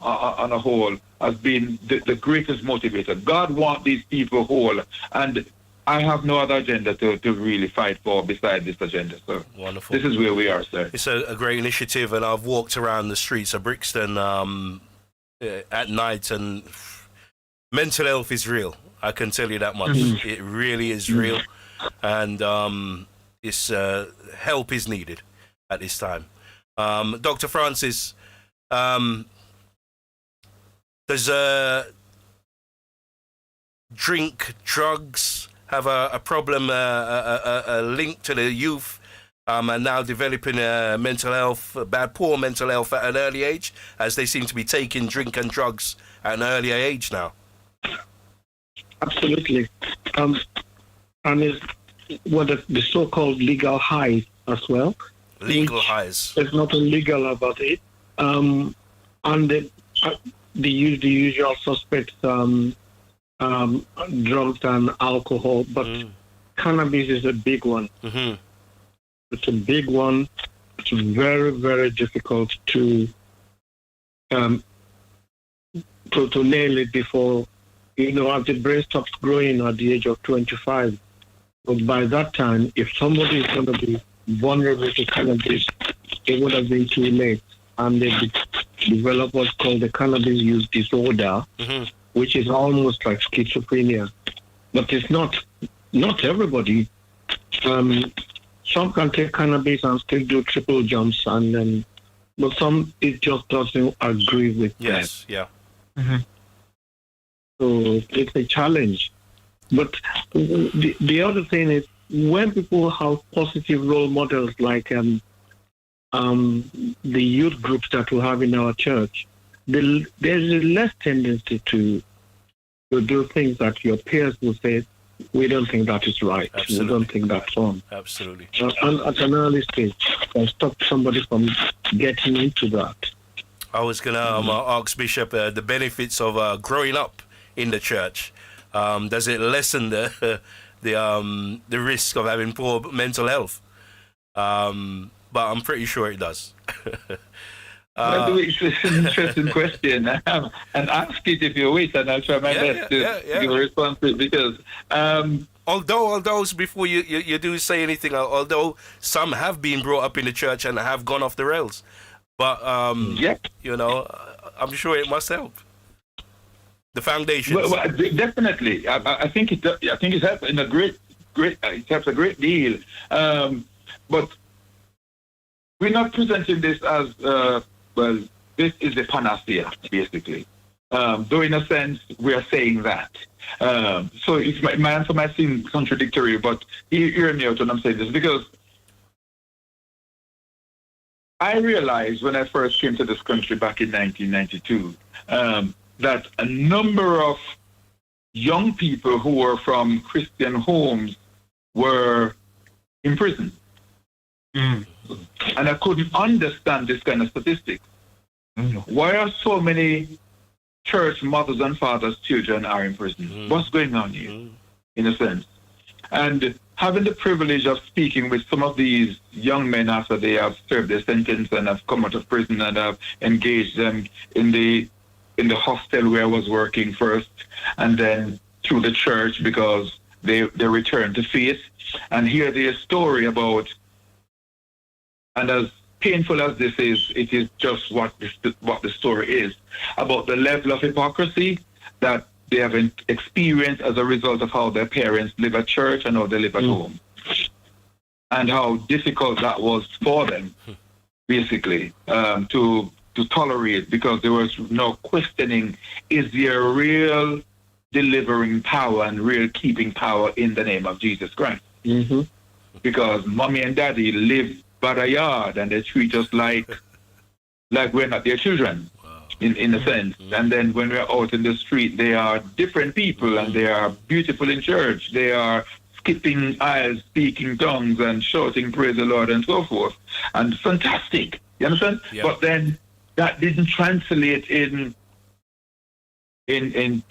a whole has been the greatest motivator. God wants these people whole, and I have no other agenda to really fight for besides this agenda. So wonderful. This is where we are, sir. It's a great initiative, and I've walked around the streets of Brixton at night, and mental health is real. I can tell you that much. It really is real, and it's help is needed at this time. Dr. Francis, does drink, drugs have a problem, a link to the youth, and now developing mental health, poor mental health at an early age, as they seem to be taking drink and drugs at an earlier age now? Absolutely. And it's the so-called legal high as well. Legal highs. There's nothing legal about it. And they use the usual suspects, drugs and alcohol, but cannabis is a big one. Mm-hmm. It's a big one. It's very, very difficult to nail it before, as the brain stops growing at the age of 25. But by that time, if somebody is going to be vulnerable to cannabis, it would have been too late. And they develop what's called the cannabis use disorder, which is almost like schizophrenia. But it's not everybody. Some can take cannabis and still do triple jumps, but some, it just doesn't agree with them. Yes, yeah. So it's a challenge. But the other thing is, when people have positive role models like the youth groups that we have in our church, there's a less tendency to do things that your peers will say, we don't think that is right. Absolutely. We don't think that's wrong. Absolutely. And at an early stage, can stop somebody from getting into that. I was going to ask Bishop the benefits of growing up in the church. Does it lessen the risk of having poor mental health? But I'm pretty sure it does. It's an interesting question, and ask it if you wish, and I'll try my best to give a response to it, because although before you do say anything, although some have been brought up in the church and have gone off the rails, but I'm sure it must help. The foundations. Well, definitely, I think it helps in a great. It helps a great deal, but we're not presenting this as this is the panacea, basically. Though in a sense we are saying that. So it's my answer might seem contradictory, but hear me out when I'm saying this, because I realized when I first came to this country back in 1992 that a number of young people who were from Christian homes were in prison. And I couldn't understand this kind of statistics. Why are so many church mothers and fathers' children are in prison? What's going on here, in a sense? And having the privilege of speaking with some of these young men after they have served their sentence and have come out of prison, and have engaged them in the hostel where I was working first, and then through the church, because they returned to faith, and hear their story about. And as painful as this is, it is just what the story is, about the level of hypocrisy that they have experienced as a result of how their parents live at church and how they live at home. And how difficult that was for them, basically, to tolerate, because there was no questioning, is there real delivering power and real keeping power in the name of Jesus Christ? Because mommy and daddy live by the yard, and they treat us like we're not their children, in a sense. And then when we're out in the street, they are different people, and they are beautiful in church. They are skipping aisles, speaking tongues, and shouting praise the Lord, and so forth. And fantastic, you understand? Yeah. But then that didn't translate in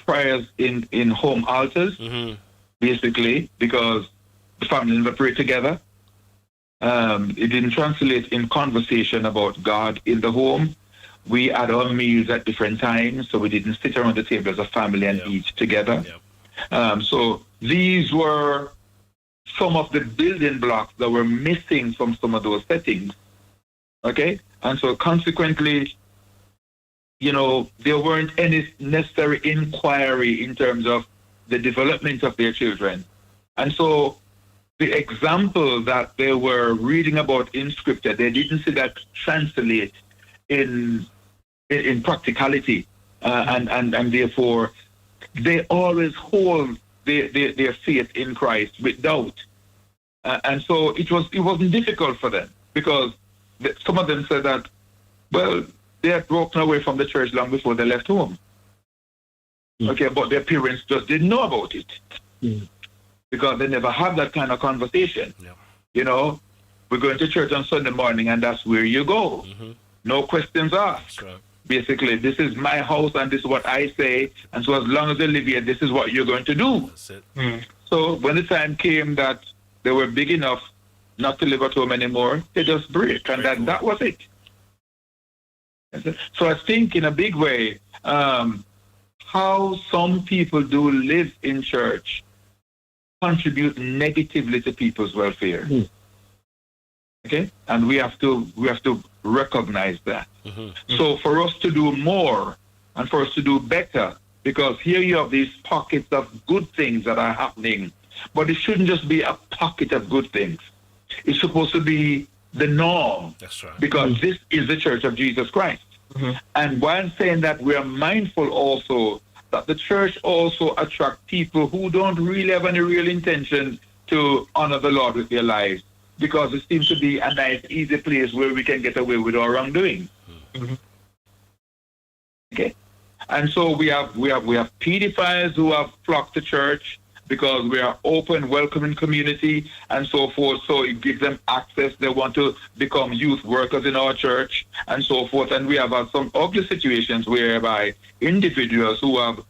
prayers in home altars, basically, because the family never prayed together. It didn't translate in conversation about God in the home. We had our meals at different times, so we didn't sit around the table as a family and eat together. So these were some of the building blocks that were missing from some of those settings. Okay? And so consequently, there weren't any necessary inquiry in terms of the development of their children. And so the example that they were reading about in scripture, they didn't see that translate in practicality, and therefore they always hold their faith in Christ with doubt, and so it wasn't difficult for them, because some of them said that, well, they had broken away from the church long before they left home. Okay, but their parents just didn't know about it. Because they never had that kind of conversation, we're going to church on Sunday morning, and that's where you go. No questions asked. That's right. Basically, this is my house, and this is what I say, and so as long as they live here, this is what you're going to do. That's it. So when the time came that they were big enough not to live at home anymore, they just break, and that was it. So I think in a big way, how some people do live in church contribute negatively to people's welfare. Okay, and we have to recognize that. So for us to do more and for us to do better, because here you have these pockets of good things that are happening, but it shouldn't just be a pocket of good things. It's supposed to be the norm. That's right. Because this is the Church of Jesus Christ. And while saying that, we are mindful also that the church also attracts people who don't really have any real intention to honor the Lord with their lives, because it seems to be a nice, easy place where we can get away with our wrongdoing. Okay, and so we have pedophiles who have flocked to church because we are open, welcoming community, and so forth. So it gives them access. They want to become youth workers in our church, and so forth. And we have had some ugly situations whereby individuals who have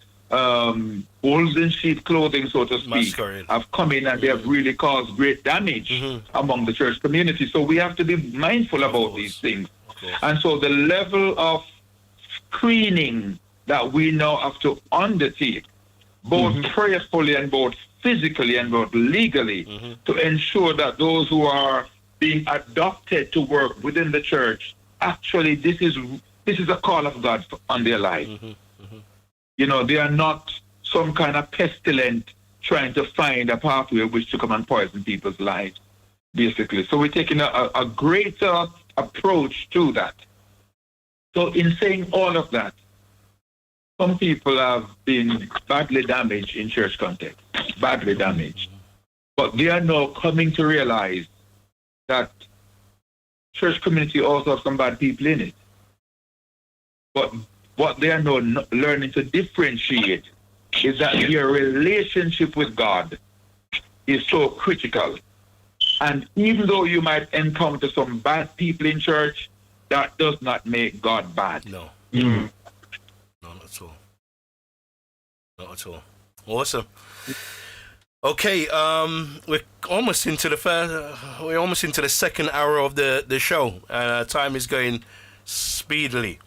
wolves in sheep clothing, so to speak, have come in and they have really caused great damage among the church community. So we have to be mindful about these things. And so the level of screening that we now have to undertake, both prayerfully and both physically and both legally, to ensure that those who are being adopted to work within the church, actually this is a call of God on their life. You know, they are not some kind of pestilent trying to find a pathway which to come and poison people's lives, basically. So we're taking a greater approach to that. So in saying all of that, some people have been badly damaged in church context, badly damaged. But they are now coming to realize that church community also has some bad people in it. But what they are now learning to differentiate is that their relationship with God is so critical. And even though you might encounter some bad people in church, that does not make God bad. No. No, not at all. Not at all. Awesome. Okay, we're almost into the second hour of the show, and time is going speedily.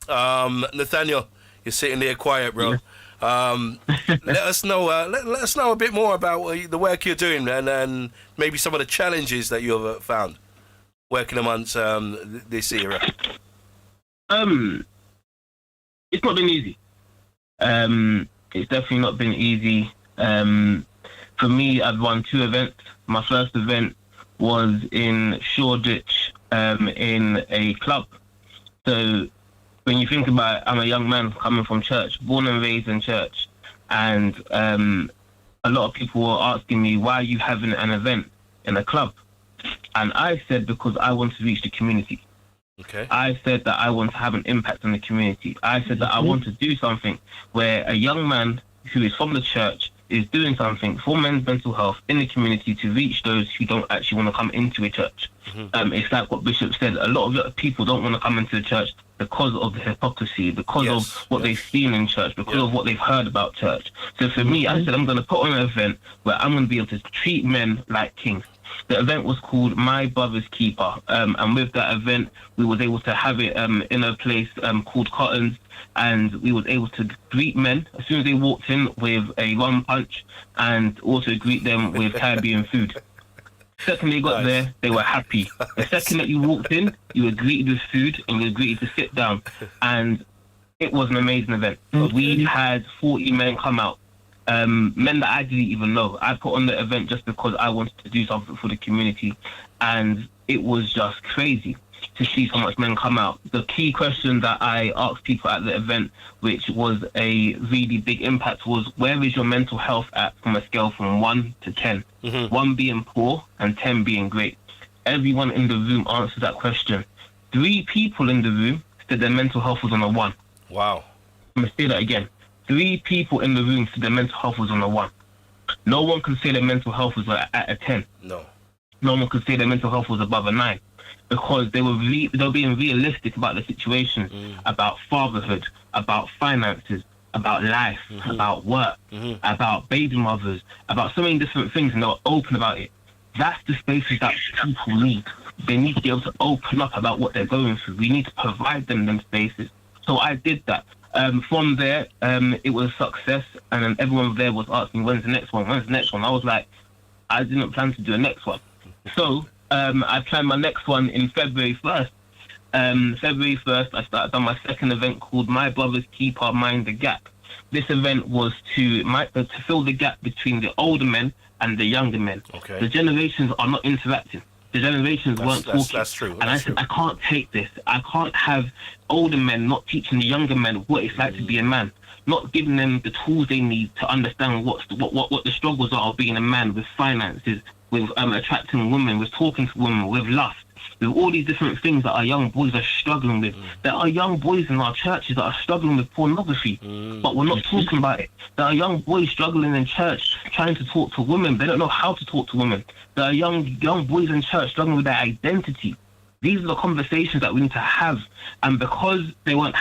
Nathaniel, you're sitting there quiet, bro. Let us know. Let us know a bit more about the work you're doing, and maybe some of the challenges that you've found working amongst this era. It's not been easy. It's definitely not been easy. For me, I've run 2 events. My first event was in Shoreditch, in a club. So when you think about it, I'm a young man coming from church, born and raised in church, and a lot of people were asking me, why are you having an event in a club? And I said, because I want to reach the community. Okay. I said that I want to have an impact on the community. I said that I want to do something where a young man who is from the church is doing something for men's mental health in the community to reach those who don't actually want to come into a church. It's like what Bishop said, a lot of people don't want to come into the church because of the hypocrisy, because of what they've seen in church, because of what they've heard about church. So for me, I said I'm going to put on an event where I'm going to be able to treat men like kings. The event was called My Brother's Keeper, and with that event, we was able to have it in a place called Cottons, and we was able to greet men as soon as they walked in with a rum punch, and also greet them with Caribbean food. The second they got there, they were happy. The second that you walked in, you were greeted with food, and you were greeted to sit down, and it was an amazing event. We had 40 men come out. Men that I didn't even know. I put on the event just because I wanted to do something for the community, and it was just crazy to see so much men come out. The key question that I asked people at the event, which was a really big impact, was where is your mental health at from a scale from 1 to 10? 1 being poor and 10 being great. Everyone in the room answered that question. 3 people in the room said their mental health was on a 1. Wow. I'm going to say that again. 3 people in the room said their mental health was on a 1. No one can say their mental health was at a 10. No. no one could say their mental health was above a 9, because they were being realistic about the situations, about fatherhood, about finances, about life, about work, about baby mothers, about so many different things, and they were open about it. That's the spaces that people need. They need to be able to open up about what they're going through. We need to provide them spaces. So I did that. From there, it was a success, and then everyone there was asking, when's the next one? When's the next one? I was like, I didn't plan to do a next one. So I planned my next one in February 1st. February 1st, I started on my second event called My Brother's Keeper, Mind the Gap. This event was to fill the gap between the older men and the younger men. Okay. The generations are not interacting. The generations weren't talking. That's true. And I said, I can't take this. I can't have older men not teaching the younger men what it's like to be a man, not giving them the tools they need to understand what the struggles are of being a man, with finances, with attracting women, with talking to women, with lust, with all these different things that our young boys are struggling with. There are young boys in our churches that are struggling with pornography, but we're not talking about it. There are young boys struggling in church, trying to talk to women. They don't know how to talk to women. There are young boys in church struggling with their identity. These are the conversations that we need to have. And because they weren't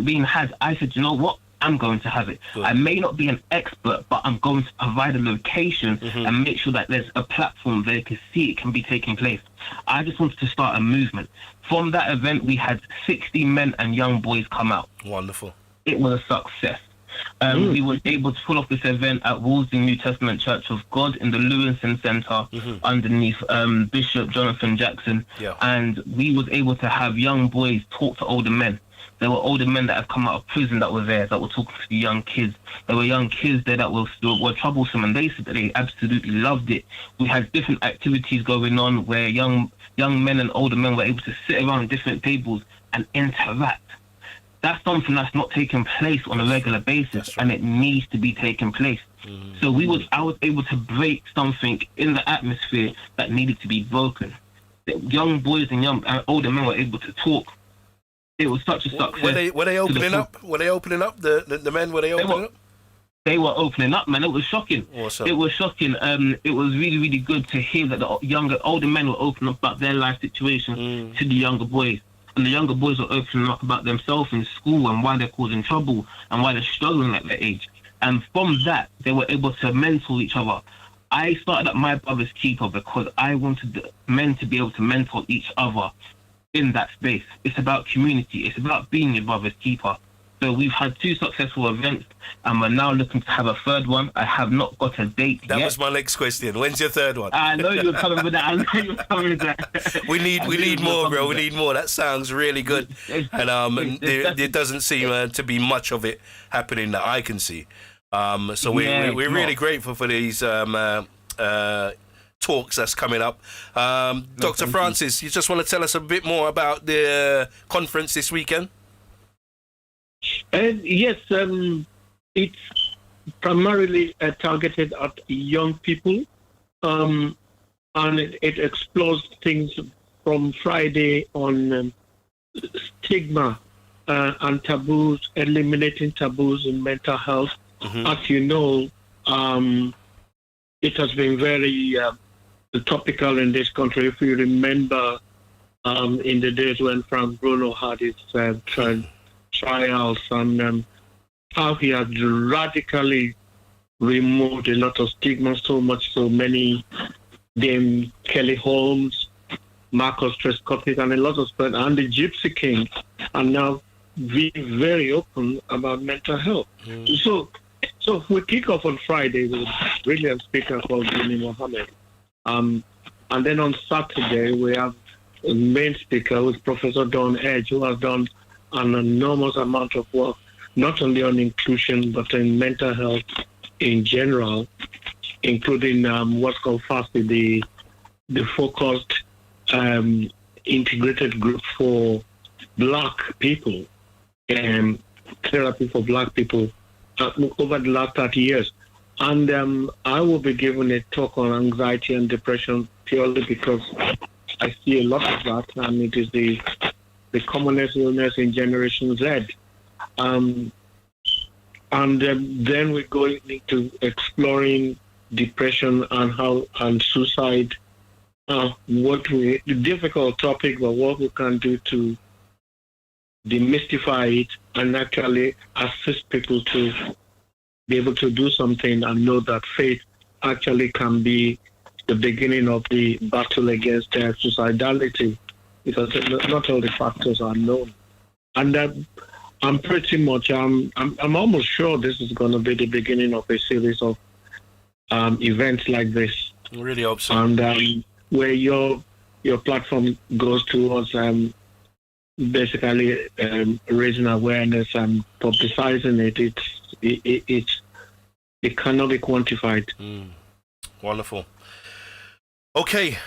being had, I said, you know what? I'm going to have it. Good. I may not be an expert, but I'm going to provide a location and make sure that there's a platform where they can see it can be taking place. I just wanted to start a movement. From that event, we had 60 men and young boys come out. Wonderful. It was a success. We were able to pull off this event at Wolseley New Testament Church of God in the Lewinson Centre underneath Bishop Jonathan Jackson. Yeah. And we was able to have young boys talk to older men. There were older men that have come out of prison that were there, that were talking to the young kids. There were young kids there that were troublesome, and they said that they absolutely loved it. We had different activities going on where young men and older men were able to sit around different tables and interact. That's something that's not taking place on a regular basis, and it needs to be taking place. So I was able to break something in the atmosphere that needed to be broken. The young boys and older men were able to talk. It was such a success. Were they opening up? Were they opening up? The men, were they opening up? They were opening up, man. It was shocking. Awesome. It was shocking. It was really, really good to hear that the older men were opening up about their life situations to the younger boys. And the younger boys were opening up about themselves in school and why they're causing trouble and why they're struggling at their age. And from that, they were able to mentor each other. I started at My Brother's Keeper because I wanted men to be able to mentor each other in that space. It's about community. It's about being your brother's keeper. So we've had 2 successful events, and we're now looking to have a third one. I have not got a date yet. That was my next question. When's your third one? I know you were coming with that. We need more, bro. We need more. That sounds really good. And there doesn't seem to be much of it happening that I can see. So we're really grateful for these talks that's coming up. Dr. Francis, you just want to tell us a bit more about the conference this weekend? Yes, it's primarily targeted at young people, and it explores things from Friday on stigma and taboos, eliminating taboos in mental health. As you know, it has been very topical in this country. If you remember, in the days when Frank Bruno had his trials and how he had radically removed a lot of stigma, so much so many, Dame Kelly Holmes, Marcus Trescothick, and a lot of people, and the Gypsy King are now being very open about mental health. So we kick off on Friday with a brilliant speaker called Jimmy Mohammed. And then on Saturday, we have a main speaker with Professor Don Edge, who has done an enormous amount of work, not only on inclusion, but in mental health in general, including what's called FASTI, the focused integrated group for Black people, and therapy for Black people over the last 30 years. And I will be giving a talk on anxiety and depression purely because I see a lot of that, and it is the commonest illness in Generation Z. And then we go into exploring depression and suicide the difficult topic, but what we can do to demystify it and actually assist people to be able to do something and know that faith actually can be the beginning of the battle against suicidality, because not all the factors are known. And that I'm pretty much, I'm almost sure this is going to be the beginning of a series of events like this. I really hope so. And where your platform goes towards basically raising awareness and publicizing it cannot be quantified. Wonderful. Okay,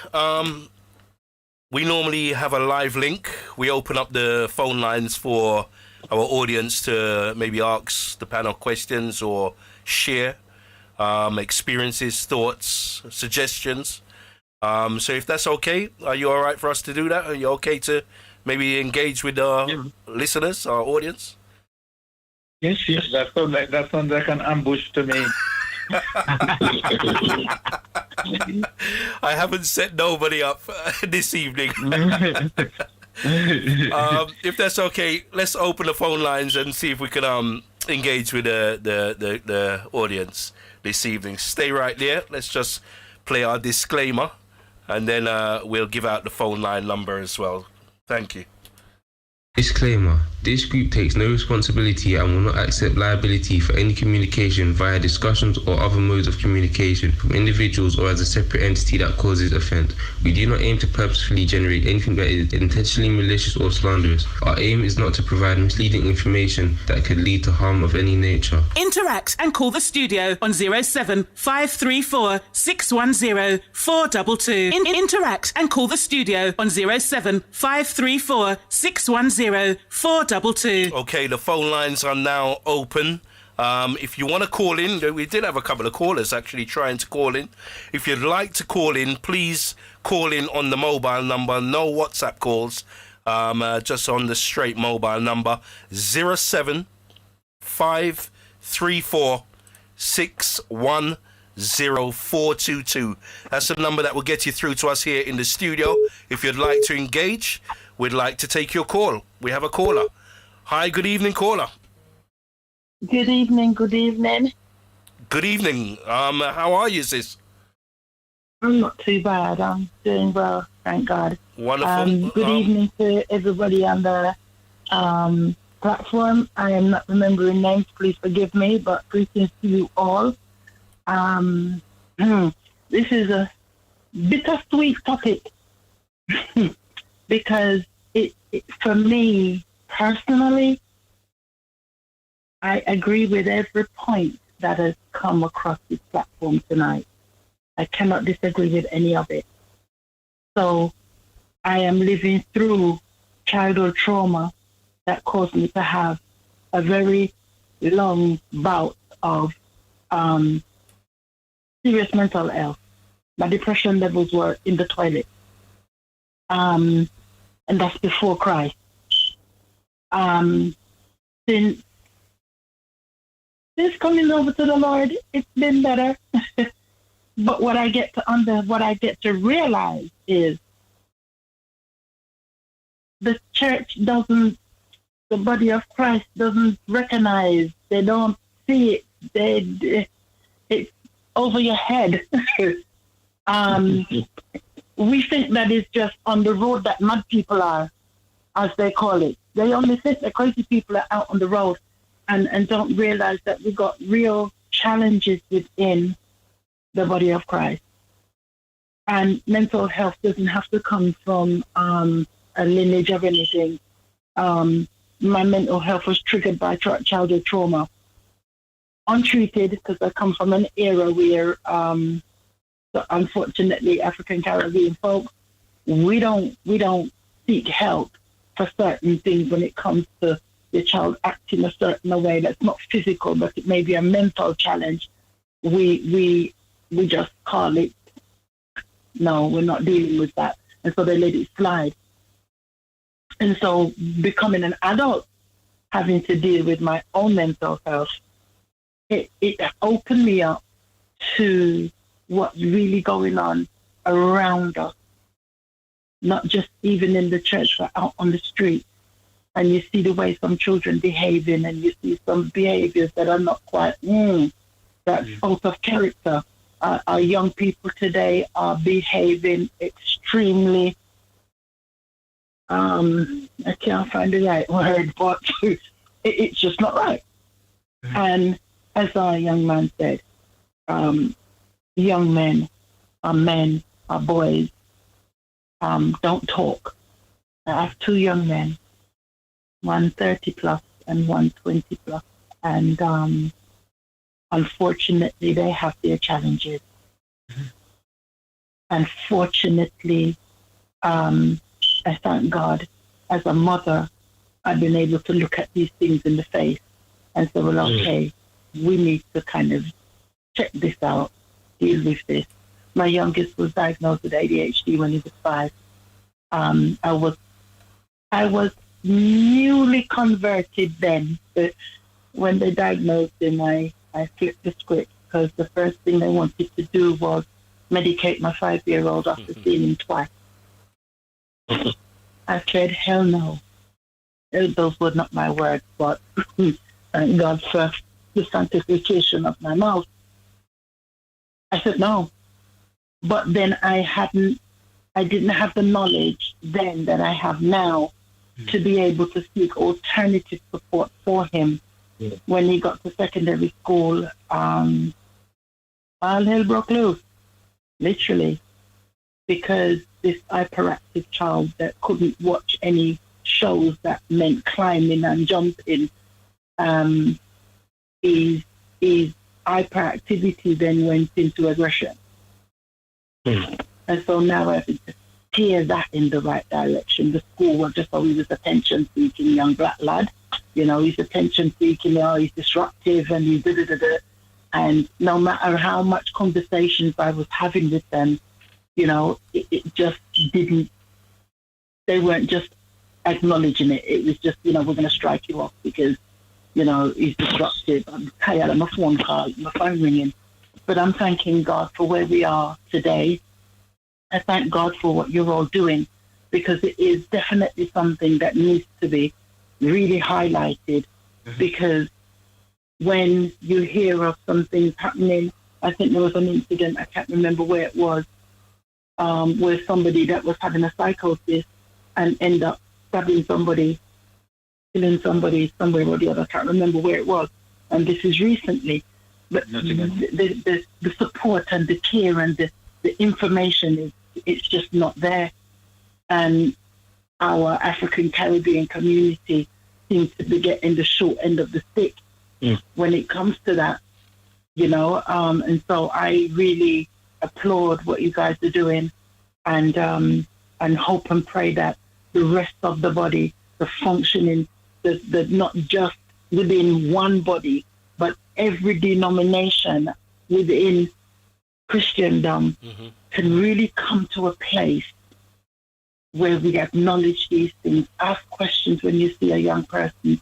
we normally have a live link. We open up the phone lines for our audience to maybe ask the panel questions or share experiences, thoughts, suggestions. So if that's okay, are you all right for us to do that? Are you okay to maybe engage with our listeners, our audience? Yes. That sounds like an ambush to me. I haven't set nobody up this evening. If that's okay, let's open the phone lines and see if we can engage with the audience this evening. Stay right there. Let's just play our disclaimer, and then we'll give out the phone line number as well. Thank you. Disclaimer: this group takes no responsibility and will not accept liability for any communication via discussions or other modes of communication from individuals or as a separate entity that causes offence. We do not aim to purposefully generate anything that is intentionally malicious or slanderous. Our aim is not to provide misleading information that could lead to harm of any nature. Interact and call the studio on 07 534 610 422. Interact and call the studio on 07 534 610 422. Okay, the phone lines are now open. If you want to call in, we did have a couple of callers actually trying to call in. If you'd like to call in, please call in on the mobile number. No WhatsApp calls, just on the straight mobile number 07 534 610 422. That's the number that will get you through to us here in the studio. If you'd like to engage, we'd like to take your call. We have a caller. Hi, good evening, caller. Good evening. Good evening. How are you, sis? I'm not too bad. I'm doing well, thank God. Wonderful. Good evening to everybody on the platform. I am not remembering names, please forgive me, but greetings to you all. This is a bittersweet topic because it for me personally, I agree with every point that has come across this platform tonight. I cannot disagree with any of it. So I am living through childhood trauma that caused me to have a very long bout of serious mental health. My depression levels were in the toilet. And that's before Christ. Since coming over to the Lord, it's been better. But what I get to realize is the church the body of Christ doesn't recognize, they don't see it, it's over your head. We think that it's just on the road that mad people are, as they call it. They only think that crazy people are out on the road and don't realize that we got real challenges within the body of Christ. And mental health doesn't have to come from a lineage of anything. My mental health was triggered by childhood trauma. Untreated, because I come from an era where, unfortunately, African Caribbean folks, we don't seek help for certain things when it comes to the child acting a certain way that's not physical, but it may be a mental challenge. We just call it, no, we're not dealing with that. And so they let it slide. And so becoming an adult, having to deal with my own mental health, it opened me up to what's really going on around us not just even in the church, but out on the street. And you see the way some children behaving, and you see some behaviors that are not quite, that's out of character. Our young people today are behaving extremely, I can't find the right word, but it's just not right. And as our young man said, young men, our boys, don't talk. I have two young men, one 30 plus and one 20 plus. And unfortunately, they have their challenges. Unfortunately, I thank God, as a mother, I've been able to look at these things in the face and say, well, okay, we need to kind of check this out, deal with this. My youngest was diagnosed with ADHD when he was 5. I was newly converted then, but when they diagnosed him, I flipped the script, because the first thing they wanted to do was medicate my 5-year-old after seeing him twice. I said, hell no. Those were not my words, but thank God for the sanctification of my mouth. I said no. But then I didn't have the knowledge then that I have now to be able to seek alternative support for him. When he got to secondary school, all hell broke loose, literally, because this hyperactive child that couldn't watch any shows that meant climbing and jumping, his hyperactivity then went into aggression. And so now I have to steer that in the right direction. The school was just always this attention-seeking young black lad. You know, he's attention-seeking, he's disruptive, and he's da-da-da-da. And no matter how much conversations I was having with them, you know, it just didn't, they weren't just acknowledging it. It was just, you know, we're going to strike you off because, you know, he's disruptive. I'm tired of my phone call, my phone ringing. But I'm thanking God for where we are today. I thank God for what you're all doing, because it is definitely something that needs to be really highlighted, because when you hear of some things happening, I think there was an incident, I can't remember where it was, where somebody that was having a psychosis and end up stabbing somebody, killing somebody somewhere or the other. I can't remember where it was. And this is recently. But the support and the care and the information, it's just not there. And our African Caribbean community seems to be getting the short end of the stick when it comes to that, you know. And so I really applaud what you guys are doing, and hope and pray that the rest of the body, the functioning, the not just within one body, but every denomination within Christendom can really come to a place where we acknowledge these things, ask questions when you see a young person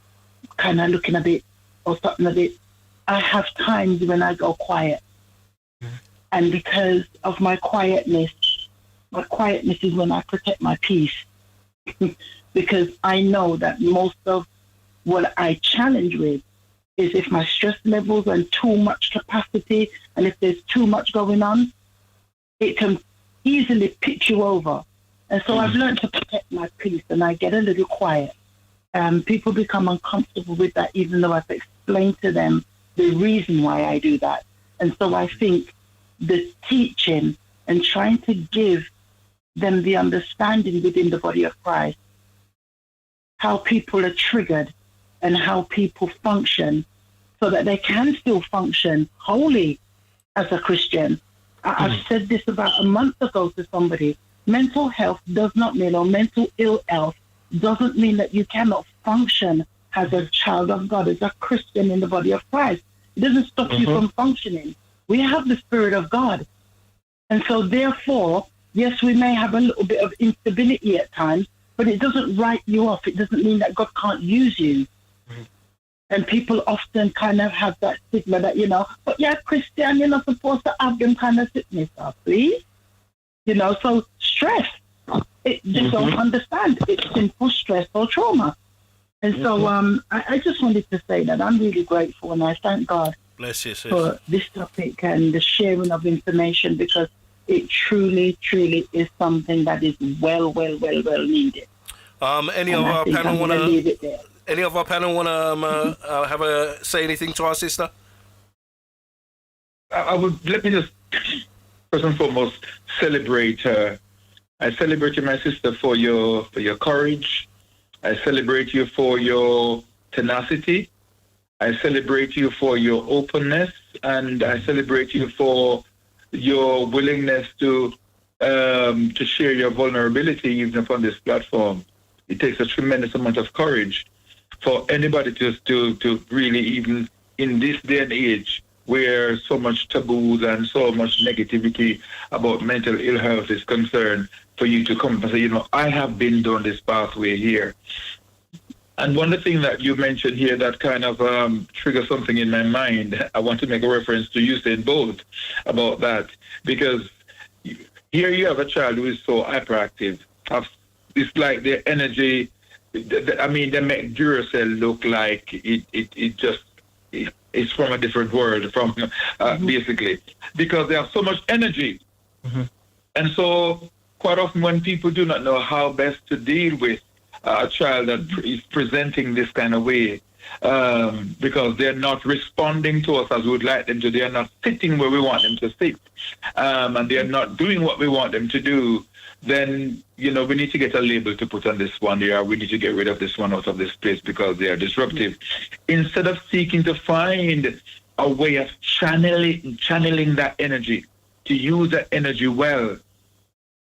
kind of looking a bit or something a bit. I have times when I go quiet. And because of my quietness is when I protect my peace. Because I know that most of what I challenge with is if my stress levels are too much capacity, and if there's too much going on, it can easily pitch you over. And so I've learned to protect my peace, and I get a little quiet. People become uncomfortable with that, even though I've explained to them the reason why I do that. And so I think the teaching and trying to give them the understanding within the body of Christ, how people are triggered and how people function, so that they can still function wholly as a Christian. I've said this about a month ago to somebody. Mental health does not mean, or mental ill health doesn't mean that you cannot function as a child of God, as a Christian in the body of Christ. It doesn't stop you from functioning. We have the Spirit of God. And so therefore, yes, we may have a little bit of instability at times, but it doesn't write you off. It doesn't mean that God can't use you. And people often kind of have that stigma that, you know, but yeah, Christian, you're not supposed to have them kind of sickness, please. You know, so stress. They don't understand. It's simple stress or trauma. And so I just wanted to say that I'm really grateful, and I thank God Bless you, sis. for this topic and the sharing of information, because it truly, truly is something that is well needed. Any of our panel want to say anything to our sister? I would, let me just first and foremost celebrate her. I celebrate you, my sister, for your courage. I celebrate you for your tenacity. I celebrate you for your openness, and I celebrate you for your willingness to share your vulnerability even upon this platform. It takes a tremendous amount of courage for anybody to really, even in this day and age where so much taboos and so much negativity about mental ill health is concerned, for you to come and say, I have been down this pathway here. And one of the things that you mentioned here that kind of triggers something in my mind, I want to make a reference to Usain Bolt about that, because here you have a child who is so hyperactive. It's like their energy, they make Duracell look like it's from a different world, from basically, because they have so much energy. Mm-hmm. And so quite often when people do not know how best to deal with a child that is presenting this kind of way, because they're not responding to us as we would like them to, they are not sitting where we want them to sit, and they are not doing what we want them to do, then, we need to get a label to put on this one here. We need to get rid of this one out of this place because they are disruptive. Instead of seeking to find a way of channeling that energy, to use that energy well.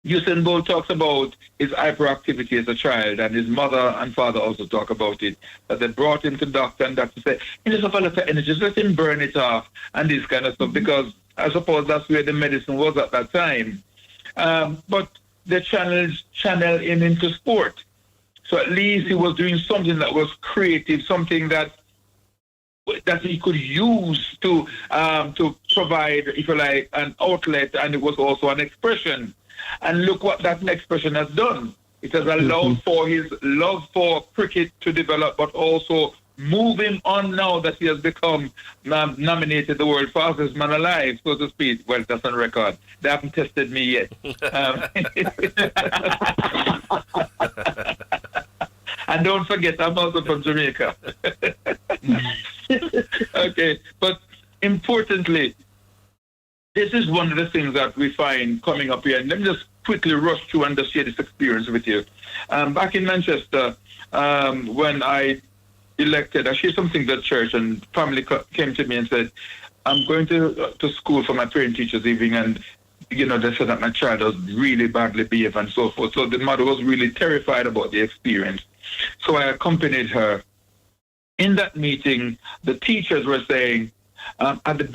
Usain Bolt talks about his hyperactivity as a child, and his mother and father also talk about it, that they brought him to the doctor, and doctor said, he doesn't have a lot of energy, let him burn it off, and this kind of stuff, because I suppose that's where the medicine was at that time. But they channeled him into sport. So at least he was doing something that was creative, something that he could use to provide, if you like, an outlet, and it was also an expression. And look what that expression has done. It has allowed for his love for cricket to develop, but also move him on now that he has become nominated the world's fastest man alive, so to speak. Well, that's on record. They haven't tested me yet. And don't forget, I'm also from Jamaica. Okay, but importantly, this is one of the things that we find coming up here. And let me just quickly rush through and just share this experience with you. Back in Manchester, when I elected, I shared something at church, and family came to me and said, I'm going to school for my parent-teachers evening, and they said that my child was really badly behaved and so forth. So the mother was really terrified about the experience. So I accompanied her. In that meeting, the teachers were saying, at the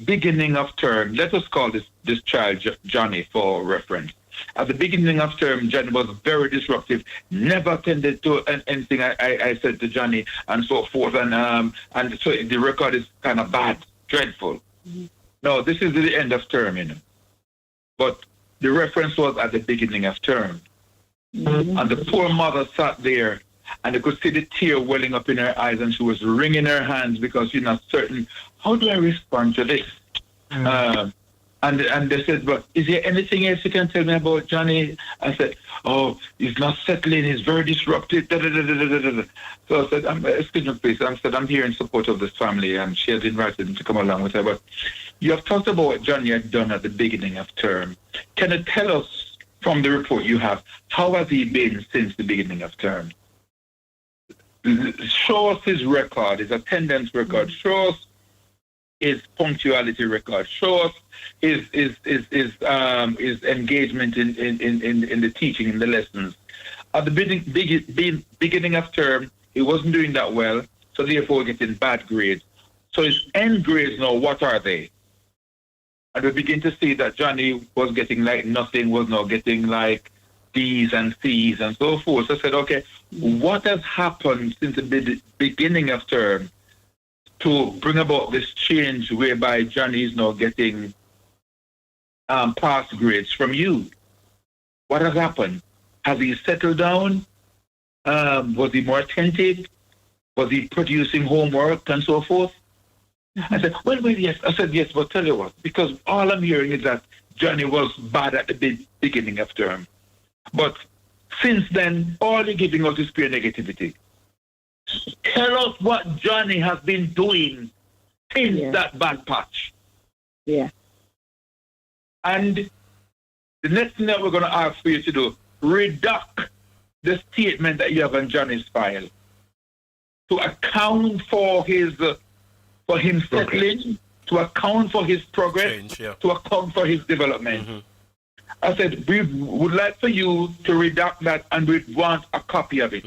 beginning of term, let us call this child Johnny for reference. At the beginning of term, Johnny was very disruptive, never attended to anything I said to Johnny, and so forth. And so the record is kind of bad, dreadful. Mm-hmm. No, this is the end of term, But the reference was at the beginning of term. Mm-hmm. And the poor mother sat there, and you could see the tear welling up in her eyes, and she was wringing her hands because she's not certain, how do I respond to this? Mm-hmm. And they said, but is there anything else you can tell me about Johnny? I said, oh, he's not settling, he's very disruptive. Da, da, da, da, da, da. So I said, excuse me, please. I said, I'm here in support of this family, and she had invited him to come along with her. But you have talked about what Johnny had done at the beginning of term. Can you tell us from the report you have, how has he been since the beginning of term? Show us his record, his attendance record. Show us his punctuality record. Show us his engagement in the teaching, in the lessons. At the beginning of term, he wasn't doing that well, so therefore getting bad grades. So his end grades now, what are they? And we begin to see that Johnny was getting like nothing, was now getting like D's and C's and so forth. So I said, okay, what has happened since the beginning of term to bring about this change whereby Johnny is now getting pass grades from you? What has happened? Has he settled down? Was he more attentive? Was he producing homework and so forth? I said, well, yes. I said, yes, but tell you what, because all I'm hearing is that Johnny was bad at the beginning of term. But since then, all you're giving us is pure negativity. Tell us what Johnny has been doing since that bad patch. Yeah. And the next thing that we're going to ask for you to do, redact the statement that you have on Johnny's file to account for him settling, to account for his progress, Change, to account for his development. I said, we would like for you to redact that and we want a copy of it.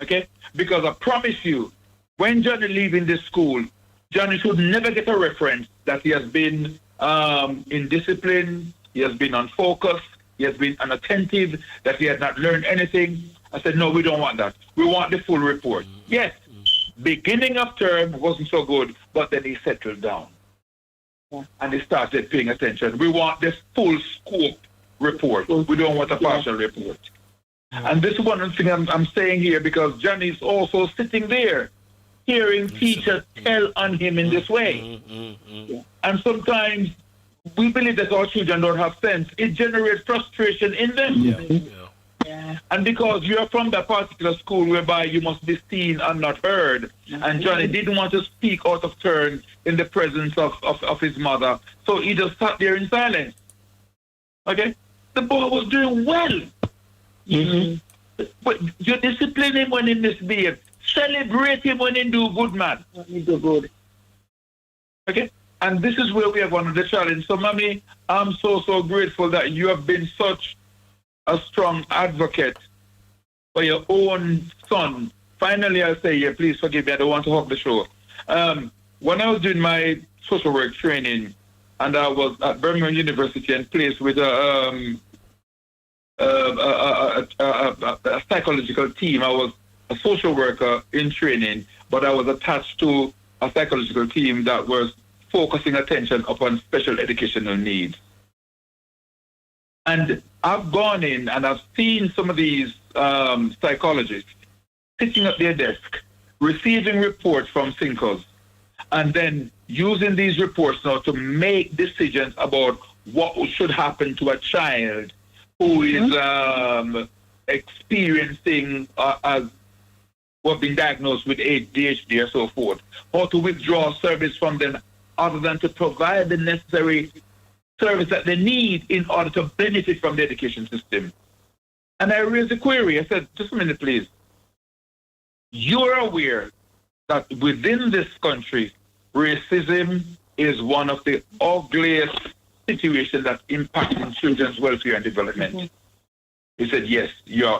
Okay? Because I promise you, when Johnny leaving this school, Johnny should never get a reference that he has been indisciplined, he has been unfocused, he has been unattentive, that he has not learned anything. I said, no, we don't want that. We want the full report. Yes, beginning of term wasn't so good, but then he settled down. And he started paying attention. We want this full scope report. We don't want a partial report. And this is one of the things I'm saying here because Johnny is also sitting there hearing teachers tell on him in this way. And sometimes we believe that our children don't have sense. It generates frustration in them. And because you're from that particular school whereby you must be seen and not heard, and Johnny didn't want to speak out of turn in the presence of his mother, so he just sat there in silence. Okay? The boy was doing well. But you discipline him when he misbehaves. Celebrate him when he do good, man. He do good. Okay? And this is where we have one of the challenge. So, Mommy, I'm so grateful that you have been such a strong advocate for your own son. Finally, I'll say, yeah, please forgive me. I don't want to hog the show. When I was doing my social work training, and I was at Birmingham University and placed with a psychological team. I was a social worker in training, but I was attached to a psychological team that was focusing attention upon special educational needs. And I've gone in and I've seen some of these psychologists sitting at their desk, receiving reports from thinkers, and then using these reports now to make decisions about what should happen to a child who is experiencing who have been diagnosed with ADHD or so forth, or to withdraw service from them other than to provide the necessary service that they need in order to benefit from the education system. And I raised a query. I said, just a minute, please. You're aware that within this country, racism is one of the ugliest situations that impacts children's welfare and development. He said, yes,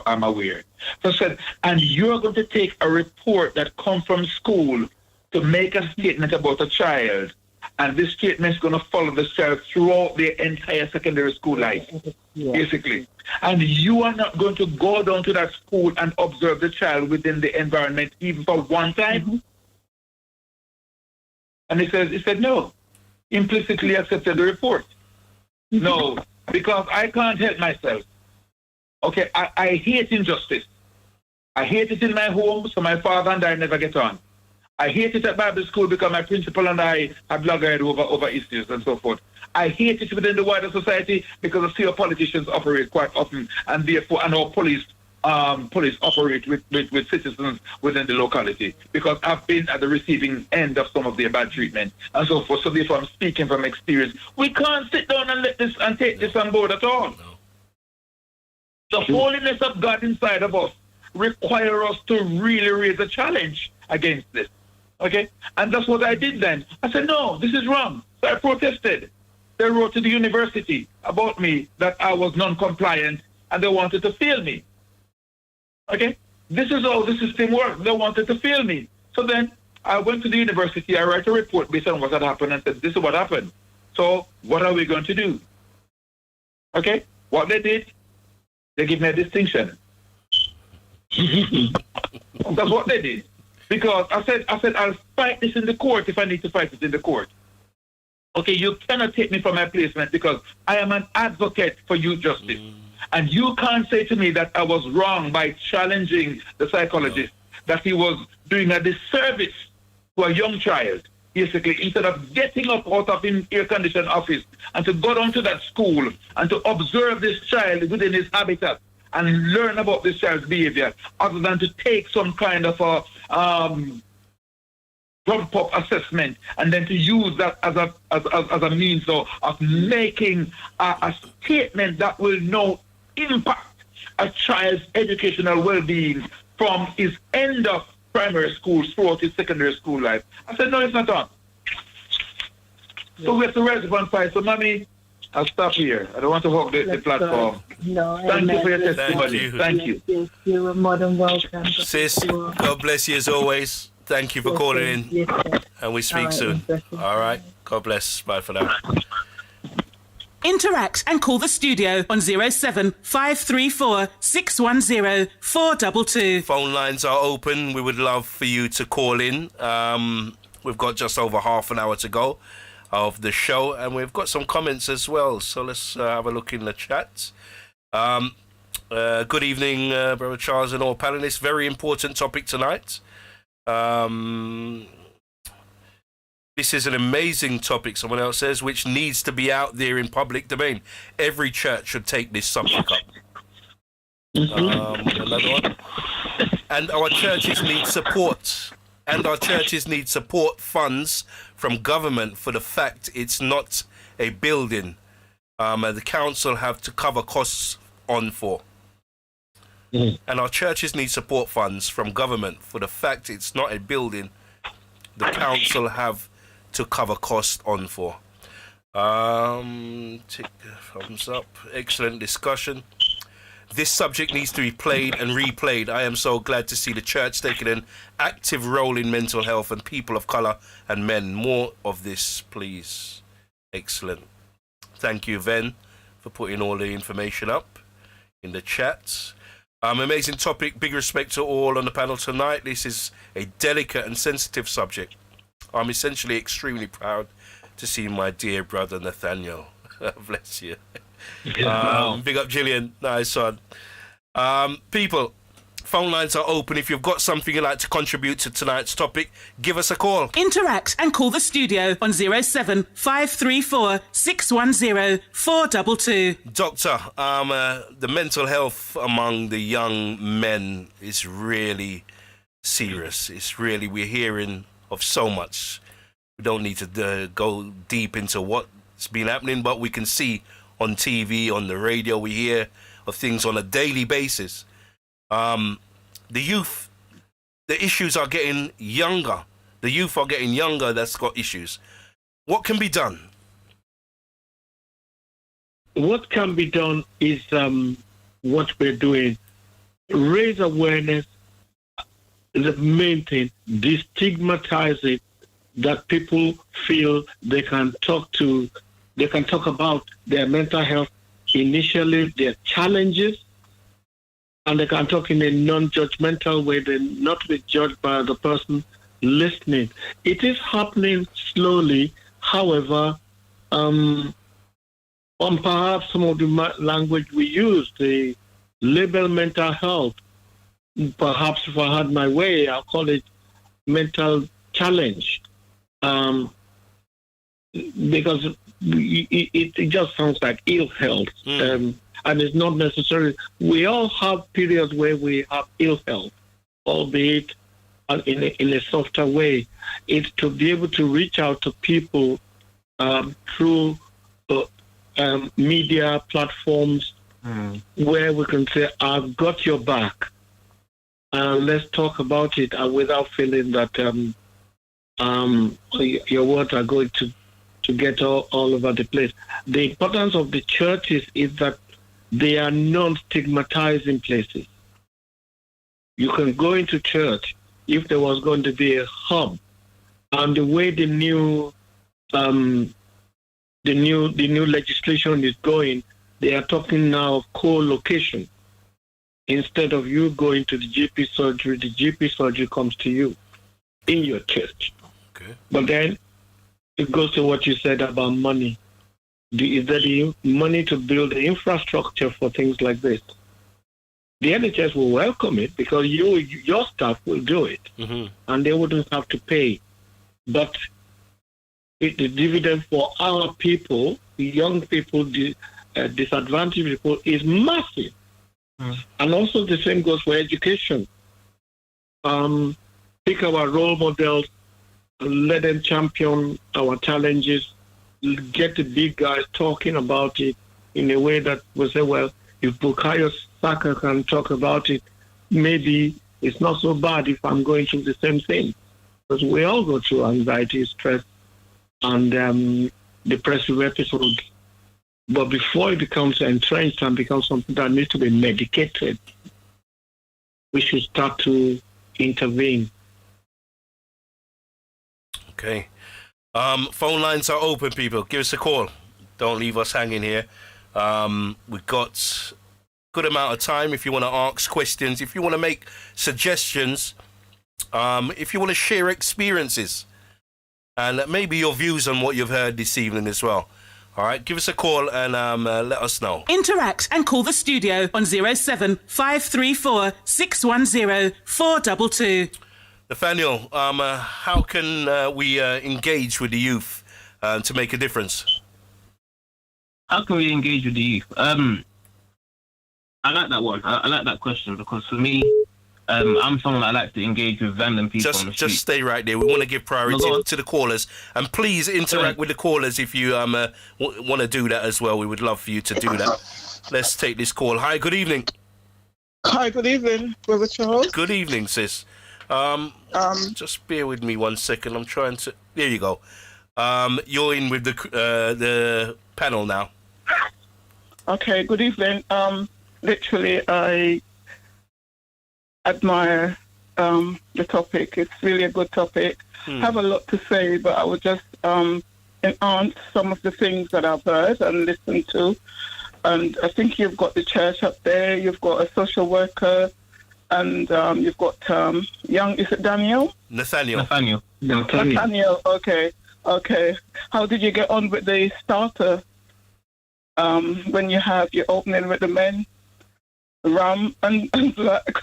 I'm aware. So I said, and you're going to take a report that comes from school to make a statement about a child, and this statement is going to follow the child throughout their entire secondary school life, basically. And you are not going to go down to that school and observe the child within the environment even for one time? And he said, no. Implicitly accepted the report. No, because I can't help myself. Okay, I hate injustice. I hate it in my home, so my father and I never get on. I hate it at Bible school because my principal and I have loggerhead over issues and so forth. I hate it within the wider society because I see how politicians operate quite often, and therefore, and how police operate with citizens within the locality, because I've been at the receiving end of some of their bad treatment and so forth. So therefore, I'm speaking from experience. We can't sit down and let this and take this on board at all. The holiness of God inside of us require us to really raise a challenge against this. Okay? And that's what I did then. I said, no, this is wrong. So I protested. They wrote to the university about me that I was non-compliant and they wanted to fail me. Okay? This is how the system works. They wanted to fail me. So then I went to the university. I wrote a report based on what had happened and said, this is what happened. So what are we going to do? Okay? What they did, they gave me a distinction. That's what they did. Because I said, I'll fight this in the court if I need to fight it in the court. Okay, you cannot take me from my placement because I am an advocate for youth justice. And you can't say to me that I was wrong by challenging the psychologist, that he was doing a disservice to a young child. Basically, instead of getting up out of his air-conditioned office and to go down to that school and to observe this child within his habitat and learn about this child's behavior, other than to take some kind of a bump-up assessment and then to use that as a means of making a statement that will now impact a child's educational well-being from his end of primary school throughout his secondary school life. I said, no, it's not on. So we have to raise one fight. So, Mommy, I'll stop here. I don't want to hog the platform. No, Thank you for your testimony. Thank you. You're more than welcome. Sis, God bless you as always. Thank you for calling in. Yes, sir. And we speak soon. All right. God bless. Bye for now. Interact and call the studio on 07 534 610 422. Phone lines are open. We would love for you to call in. We've got just over half an hour to go of the show, and we've got some comments as well. So let's have a look in the chat. Good evening, Brother Charles and all panelists. Very important topic tonight. This is an amazing topic, someone else says, which needs to be out there in public domain. Every church should take this subject up. Another one. And our churches need support. And our churches need support funds from government for the fact it's not a building. The council have to cover costs on for. And our churches need support funds from government for the fact it's not a building. The council have to cover cost on for. Tick thumbs up. Excellent discussion. This subject needs to be played and replayed. I am so glad to see the church taking an active role in mental health and people of colour and men. More of this, please. Excellent. Thank you, Ven, for putting all the information up in the chat. Amazing topic. Big respect to all on the panel tonight. This is a delicate and sensitive subject. I'm essentially extremely proud to see my dear brother Nathaniel. Bless you. Big up Gillian. Nice one. People, phone lines are open. If you've got something you'd like to contribute to tonight's topic, give us a call. Interact and call the studio on 07 534 610 422. Doctor, the mental health among the young men is really serious. It's really, we're hearing of so much. We don't need to go deep into what's been happening, but we can see on TV, on the radio, we hear of things on a daily basis. The youth, the issues are getting younger. The youth are getting younger that's got issues. What can be done? What can be done is what we're doing. Raise awareness, the main thing, destigmatize it, that people feel they can talk about their mental health initially, their challenges, and they can talk in a non-judgmental way, they not be judged by the person listening. It is happening slowly, however, on perhaps some of the language we use, the label mental health, perhaps if I had my way, I'll call it mental challenge, because it just sounds like ill health, and it's not necessarily. We all have periods where we have ill health, albeit in a softer way. It's to be able to reach out to people through media platforms where we can say, I've got your back. Let's talk about it without feeling that your words are going to get all over the place. The importance of the churches is that they are non-stigmatizing places. You can go into church if there was going to be a hub, and the way the new legislation is going, they are talking now of co-location. Instead of you going to the GP surgery comes to you in your church. Okay. But then it goes to what you said about money. is there the money to build the infrastructure for things like this? The NHS will welcome it because your staff will do it, and they wouldn't have to pay. But the dividend for our people, the young people, the disadvantaged people, is massive. And also the same goes for education. Pick our role models, let them champion our challenges, get the big guys talking about it in a way that will say, well, if Bukayo Saka can talk about it, maybe it's not so bad if I'm going through the same thing. Because we all go through anxiety, stress, and depressive episodes. But before it becomes entrenched and becomes something that needs to be medicated, we should start to intervene. Okay. Phone lines are open, people. Give us a call. Don't leave us hanging here. We've got good amount of time if you want to ask questions, if you want to make suggestions, if you want to share experiences, and maybe your views on what you've heard this evening as well. All right, give us a call and let us know. Interact and call the studio on 07 534 610 422. Nathaniel, how can we engage with the youth to make a difference? How can we engage with the youth? I like that one. I like that question because for me, I'm someone that likes to engage with random people on the street. Just stay right there. We want to give priority to the callers, and please interact with the callers if you want to do that as well. We would love for you to do that. Let's take this call. Hi, good evening. Hi, good evening, Brother Charles. Good evening, sis. Just bear with me 1 second. I'm trying to. There you go. You're in with the panel now. Okay, good evening. Literally, I admire the topic. It's really a good topic. I have a lot to say, but I would just enhance some of the things that I've heard and listened to. And I think you've got the church up there, you've got a social worker, and you've got young, is it Daniel? Nathaniel, okay. How did you get on with the starter when you have your opening with the men? Rum and black.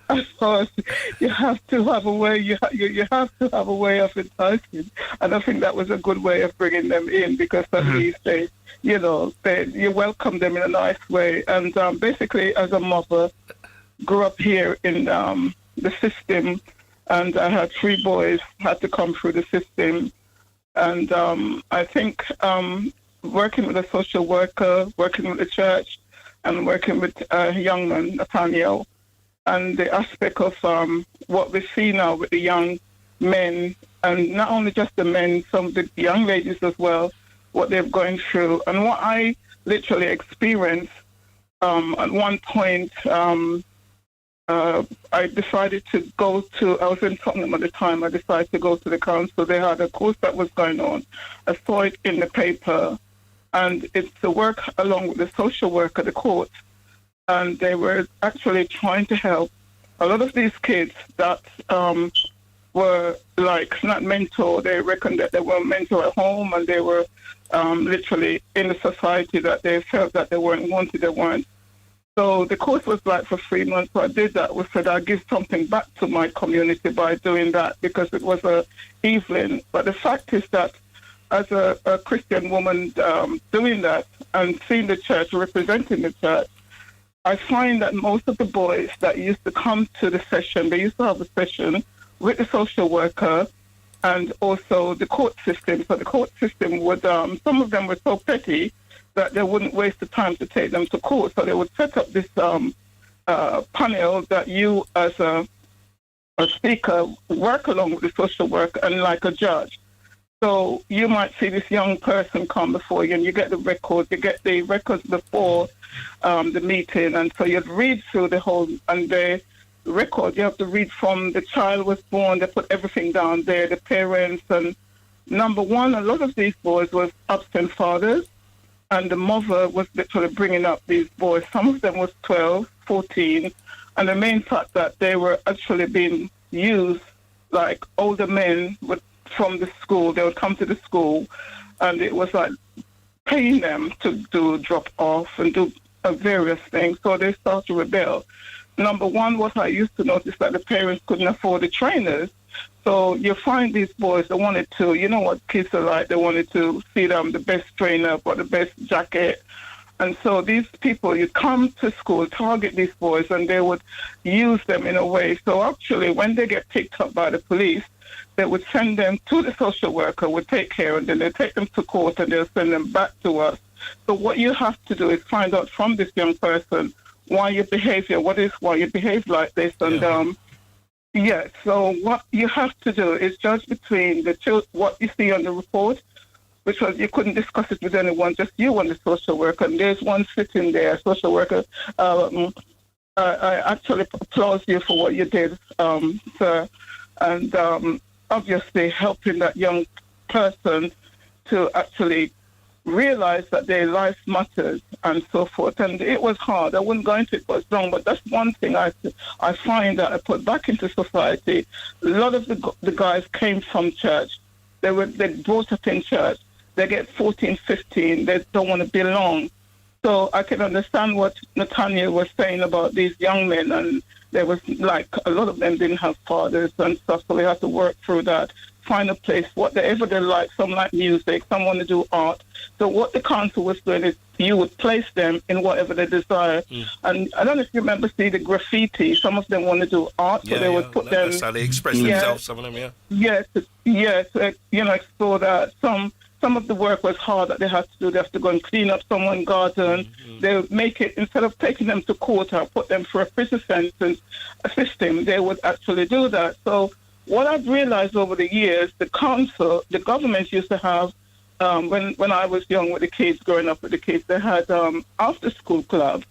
I thought you have to have a way. You have to have a way of enticing, and I think that was a good way of bringing them in because at least you welcome them in a nice way. And basically, as a mother, grew up here in the system, and I had 3 boys had to come through the system, and I think. Working with a social worker, working with the church, and working with a young man, Nathaniel, and the aspect of what we see now with the young men, and not only just the men, some of the young ladies as well, what they're going through. And what I literally experienced at one point, I decided to go to, I was in Tottenham at the time, I decided to go to the council. They had a course that was going on. I saw it in the paper. And it's the work along with the social worker, the court, and they were actually trying to help a lot of these kids that were like not mentor. They reckoned that they were mentor at home, and they were literally in the society that they felt that they weren't wanted, they weren't. So the course was like for 3 months. So I did that. We said I'd give something back to my community by doing that because it was a evening. But the fact is that as a Christian woman doing that and seeing the church, representing the church, I find that most of the boys that used to come to the session, they used to have a session with the social worker and also the court system. So the court system would, some of them were so petty that they wouldn't waste the time to take them to court. So they would set up this panel that you as a speaker work along with the social worker and like a judge. So you might see this young person come before you and you get the records before the meeting. And so you'd read through the whole, and the record, you have to read from the child was born, they put everything down there, the parents. And number one, a lot of these boys was absent fathers, and the mother was literally bringing up these boys. Some of them was 12, 14, and the main fact that they were actually being used like older men would from the school. They would come to the school, and it was like paying them to do drop off and do various things. So they started to rebel. Number one was I used to notice that the parents couldn't afford the trainers. So you find these boys that wanted to, you know what kids are like, they wanted to see them the best trainer or the best jacket. And so these people, you come to school, target these boys, and they would use them in a way. So actually, when they get picked up by the police, they would send them to the social worker, would take care, and then they take them to court, and they'll send them back to us. So what you have to do is find out from this young person why you behave here, why you behave like this, and so what you have to do is judge between what you see on the report, which was you couldn't discuss it with anyone, just you and the social worker. And there's one sitting there, social worker. I actually applaud you for what you did, sir, and obviously helping that young person to actually realize that their life matters and so forth. And it was hard. I wouldn't go into it, but it's wrong. But that's one thing I find that I put back into society. A lot of the guys came from church. They brought up in church. They get 14, 15. They don't want to belong. So I can understand what Nathaniel was saying about these young men. And there was like a lot of them didn't have fathers and stuff. So they had to work through that. Find a place, whatever they like. Some like music, some want to do art. So what the council was doing is you would place them in whatever they desire. And I don't know if you remember seeing the graffiti. Some of them want to do art, so they would put them. That's how they express themselves. Some of them, Yes, explore that. Some of the work was hard that they had to do. They have to go and clean up someone's garden. They would make it, instead of taking them to court or put them for a prison sentence system, they would actually do that. So what I've realized over the years, the council, the government used to have, when I was young with the kids, growing up with the kids, they had after-school club.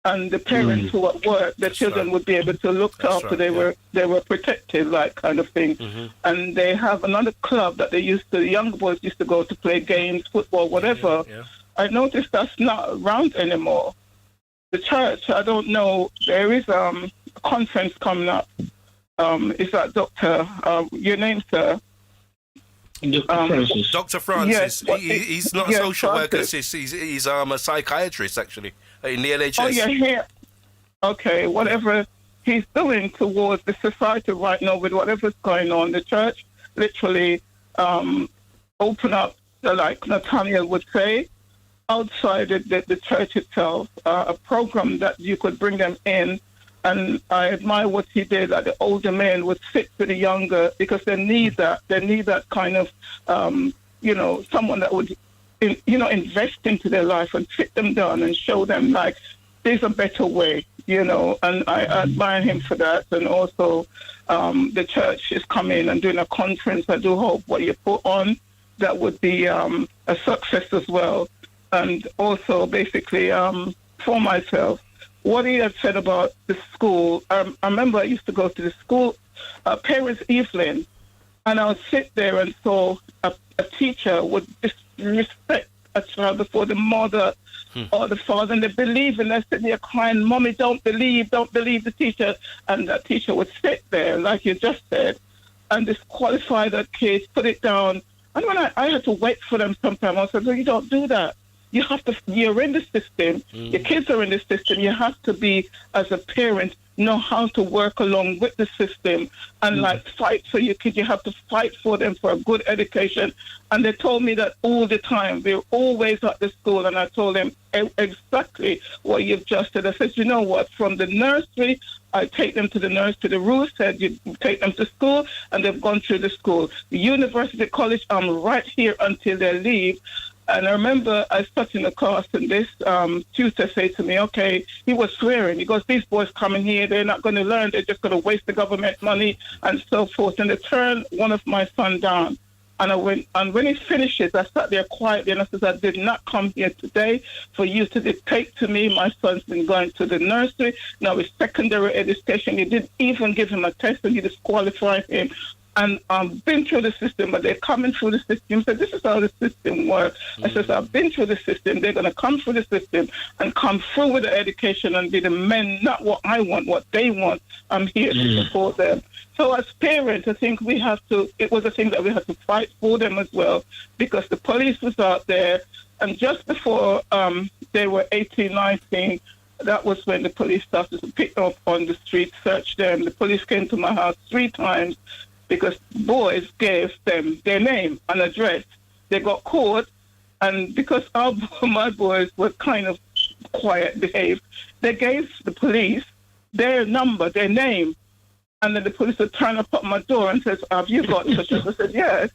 And the parents who at work, their children would be able to look after. They were protected, like kind of thing. And they have another club that the young boys used to go to play games, football, whatever. I noticed that's not around anymore. The church, I don't know, there is a conference coming up. Is that Dr. Your name, sir? Dr. Francis. He's not a social worker, sis. He's a psychiatrist, actually, in the NHS. Oh, yeah, here. Okay, whatever he's doing towards the society right now with whatever's going on, the church literally open up, like Nathaniel would say, outside the church itself, a program that you could bring them in. And I admire what he did, that the older men would sit with the younger, because they need that. They need that kind of, someone that would, invest into their life and sit them down and show them, like, there's a better way, and I admire him for that. And also the church is coming and doing a conference. I do hope what you put on, that would be a success as well. And also, basically, for myself, what he had said about the school, I remember I used to go to the school parents' evening, and I would sit there and saw a teacher would disrespect a child before the mother or the father, and they believe, and they're sitting there crying, "Mommy, don't believe the teacher." And that teacher would sit there, like you just said, and disqualify that kid, put it down. And when I had to wait for them sometimes, I said, "No, you don't do that. You're in the system, your kids are in the system, you have to be, as a parent, know how to work along with the system and fight for your kids. You have to fight for them for a good education." And they told me that all the time. They were always at the school, and I told them exactly what you've just said. I said, you know what, from the nursery, I take them to the nursery. The rule said you take them to school, and they've gone through the school. The university, college, I'm right here until they leave. And I remember I sat in the class, and this tutor said to me, okay, he was swearing. He goes, "These boys coming here, they're not going to learn. They're just going to waste the government money," and so forth. And they turned one of my son down. And I went, and when he finished it, I sat there quietly, and I said, "I did not come here today for you to dictate to me. My son's been going to the nursery. Now his secondary education. You didn't even give him a test, and you disqualified him And I've been through the system, but they're coming through the system. So this is how the system works. I says, I've been through the system. They're going to come through the system and come through with the education and be the men, not what I want, what they want. I'm here to support them. So as parents, I think we have to, it was a thing that we had to fight for them as well, because the police was out there. And just before they were 18, 19, that was when the police started to pick up on the street, search them. The police came to my house 3 times because boys gave them their name and address. They got caught, and because my boys were kind of quiet behaved, they gave the police their number, their name, and then the police would turn up at my door and says, have you got such as? I said, yes,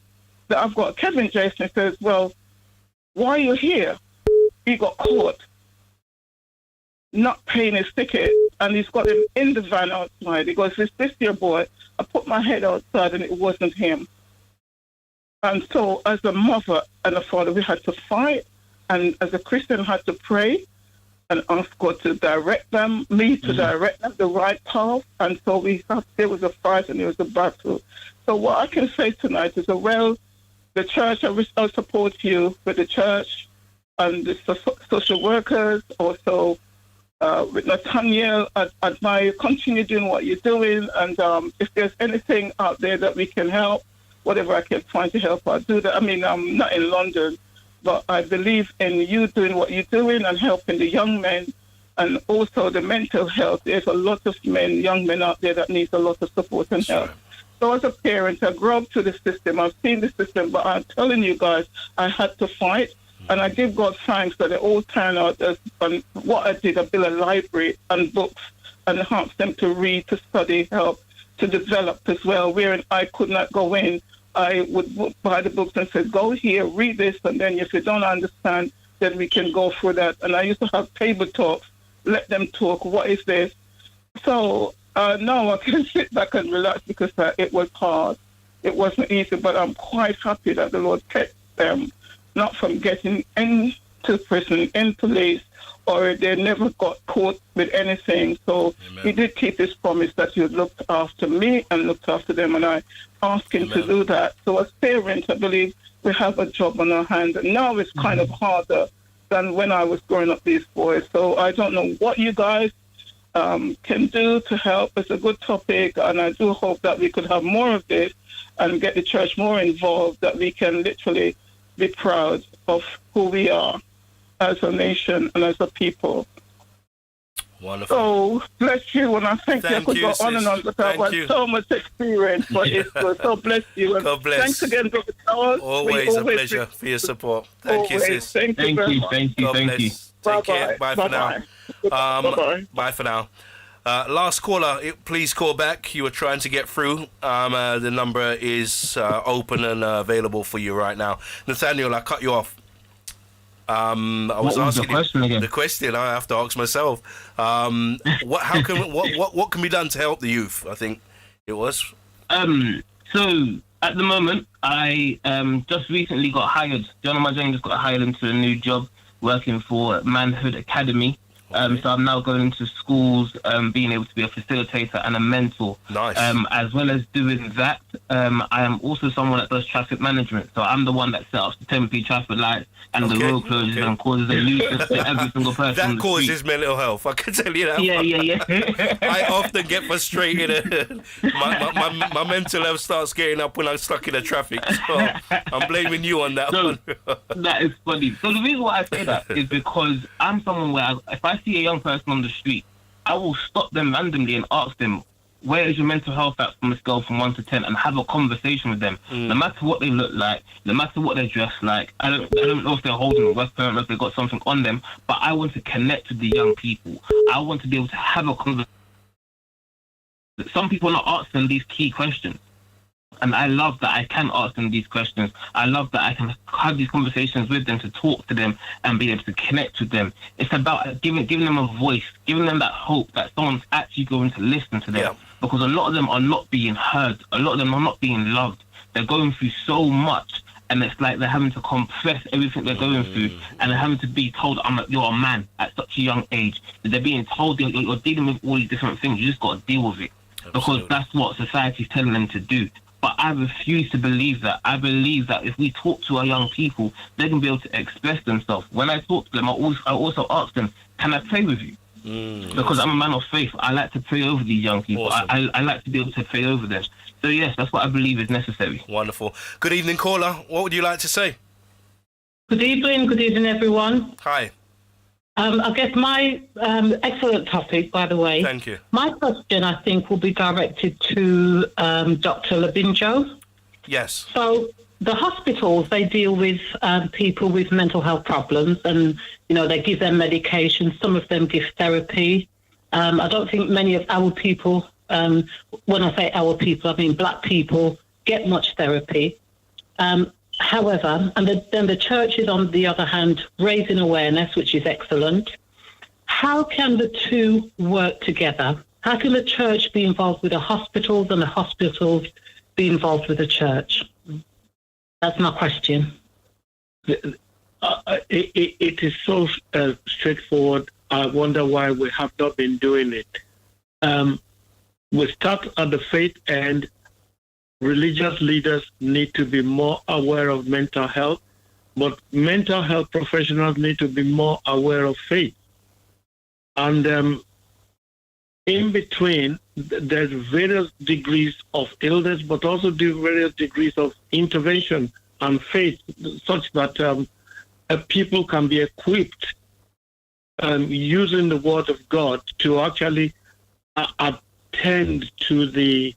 that I've got Kevin Jason. He says, well, why are you here? He got caught not paying his ticket, and he's got him in the van outside. He goes, is this your boy? I put my head outside, and it wasn't him. And so as a mother and a father, we had to fight, and as a Christian, had to pray and ask God to direct them, me to direct them the right path. And so there was a fight and there was a battle. So what I can say tonight is, well, the church, I support you with the church and the social workers, also with Nathaniel, I admire you. Continue doing what you're doing. And if there's anything out there that we can help, whatever I can find to help, I'll do that. I mean, I'm not in London, but I believe in you doing what you're doing and helping the young men and also the mental health. There's a lot of young men out there that need a lot of support and help. So as a parent, I grew up to the system. I've seen the system, but I'm telling you guys, I had to fight. And I give God thanks that it all turned out as what I did. I built a library and books and helped them to read, to study, help, to develop as well. Where I could not go in, I would buy the books and say, go here, read this, and then if you don't understand, then we can go through that. And I used to have table talks, let them talk, what is this? So now I can sit back and relax because it was hard. It wasn't easy, but I'm quite happy that the Lord kept them not from getting into prison, in police, or they never got caught with anything. So He did keep his promise that he looked after me and looked after them, and I asked him to do that. So as parents, I believe we have a job on our hands, and now it's kind of harder than when I was growing up these boys. So I don't know what you guys can do to help. It's a good topic, and I do hope that we could have more of this and get the church more involved, that we can literally be proud of who we are as a nation and as a people. Wonderful. So, bless you, and I think I could go on and on, but I've had so much experience, but it's good. So, bless you. And God bless. Thanks again, Dr. Charles. Always a pleasure for your support. Thank you, sis. Thank you. Thank you. Take care. Bye for now. Bye-bye. Bye for now. Last caller, please call back. You were trying to get through. The number is open and available for you right now. Nathaniel, I cut you off. I was asking the question. I have to ask myself. What can be done to help the youth? I think it was. So at the moment, I just recently got hired. John and my Jane just got hired into a new job working for Manhood Academy. So I'm now going into schools, being able to be a facilitator and a mentor. Nice. As well as doing that, I am also someone that does traffic management. So I'm the one that sets up the temporary traffic lights and the road closures and causes a nuisance to every single person. That causes mental health. I can tell you that. Yeah. I often get frustrated. My mental health starts getting up when I'm stuck in the traffic. So I'm blaming you on that one. That is funny. So the reason why I say that is because I'm someone where if I see a young person on the street, I will stop them randomly and ask them, where is your mental health at from a scale from 1 to 10, and have a conversation with them. No matter what they look like, no matter what they're dressed like. I don't know if they're holding a weapon or if they've got something on them, but I want to connect with the young people. I want to be able to have a conversation. Some people are not asking these key questions. And I love that I can ask them these questions. I love that I can have these conversations with them, to talk to them and be able to connect with them. It's about giving them a voice, giving them that hope that someone's actually going to listen to them. Yeah. Because a lot of them are not being heard. A lot of them are not being loved. They're going through so much, and it's like they're having to compress everything they're going through, and they're having to be told, you're a man at such a young age. They're being told you're dealing with all these different things. You just got to deal with it. Absolutely. Because that's what society's telling them to do. But I refuse to believe that. I believe that if we talk to our young people, they're going to be able to express themselves. When I talk to them, I also ask them, can I pray with you? Because I'm a man of faith. I like to pray over these young people. Awesome. I like to be able to pray over them. So yes, that's what I believe is necessary. Wonderful. Good evening, caller. What would you like to say? Good evening, everyone. Hi. I guess my excellent topic, by the way. Thank you. My question, I think, will be directed to Dr. Labinjo. Yes. So the hospitals, they deal with people with mental health problems, and they give them medication. Some of them give therapy. I don't think many of our people, when I say our people, I mean black people, get much therapy. However, and then the church is, on the other hand, raising awareness, which is excellent. How can the two work together? How can the church be involved with the hospitals and the hospitals be involved with the church? That's my question. It is so straightforward. I wonder why we have not been doing it. We start at the faith end. Religious leaders need to be more aware of mental health, but mental health professionals need to be more aware of faith. And in between, there's various degrees of illness, but also various degrees of intervention and faith, such that people can be equipped using the Word of God to actually attend to the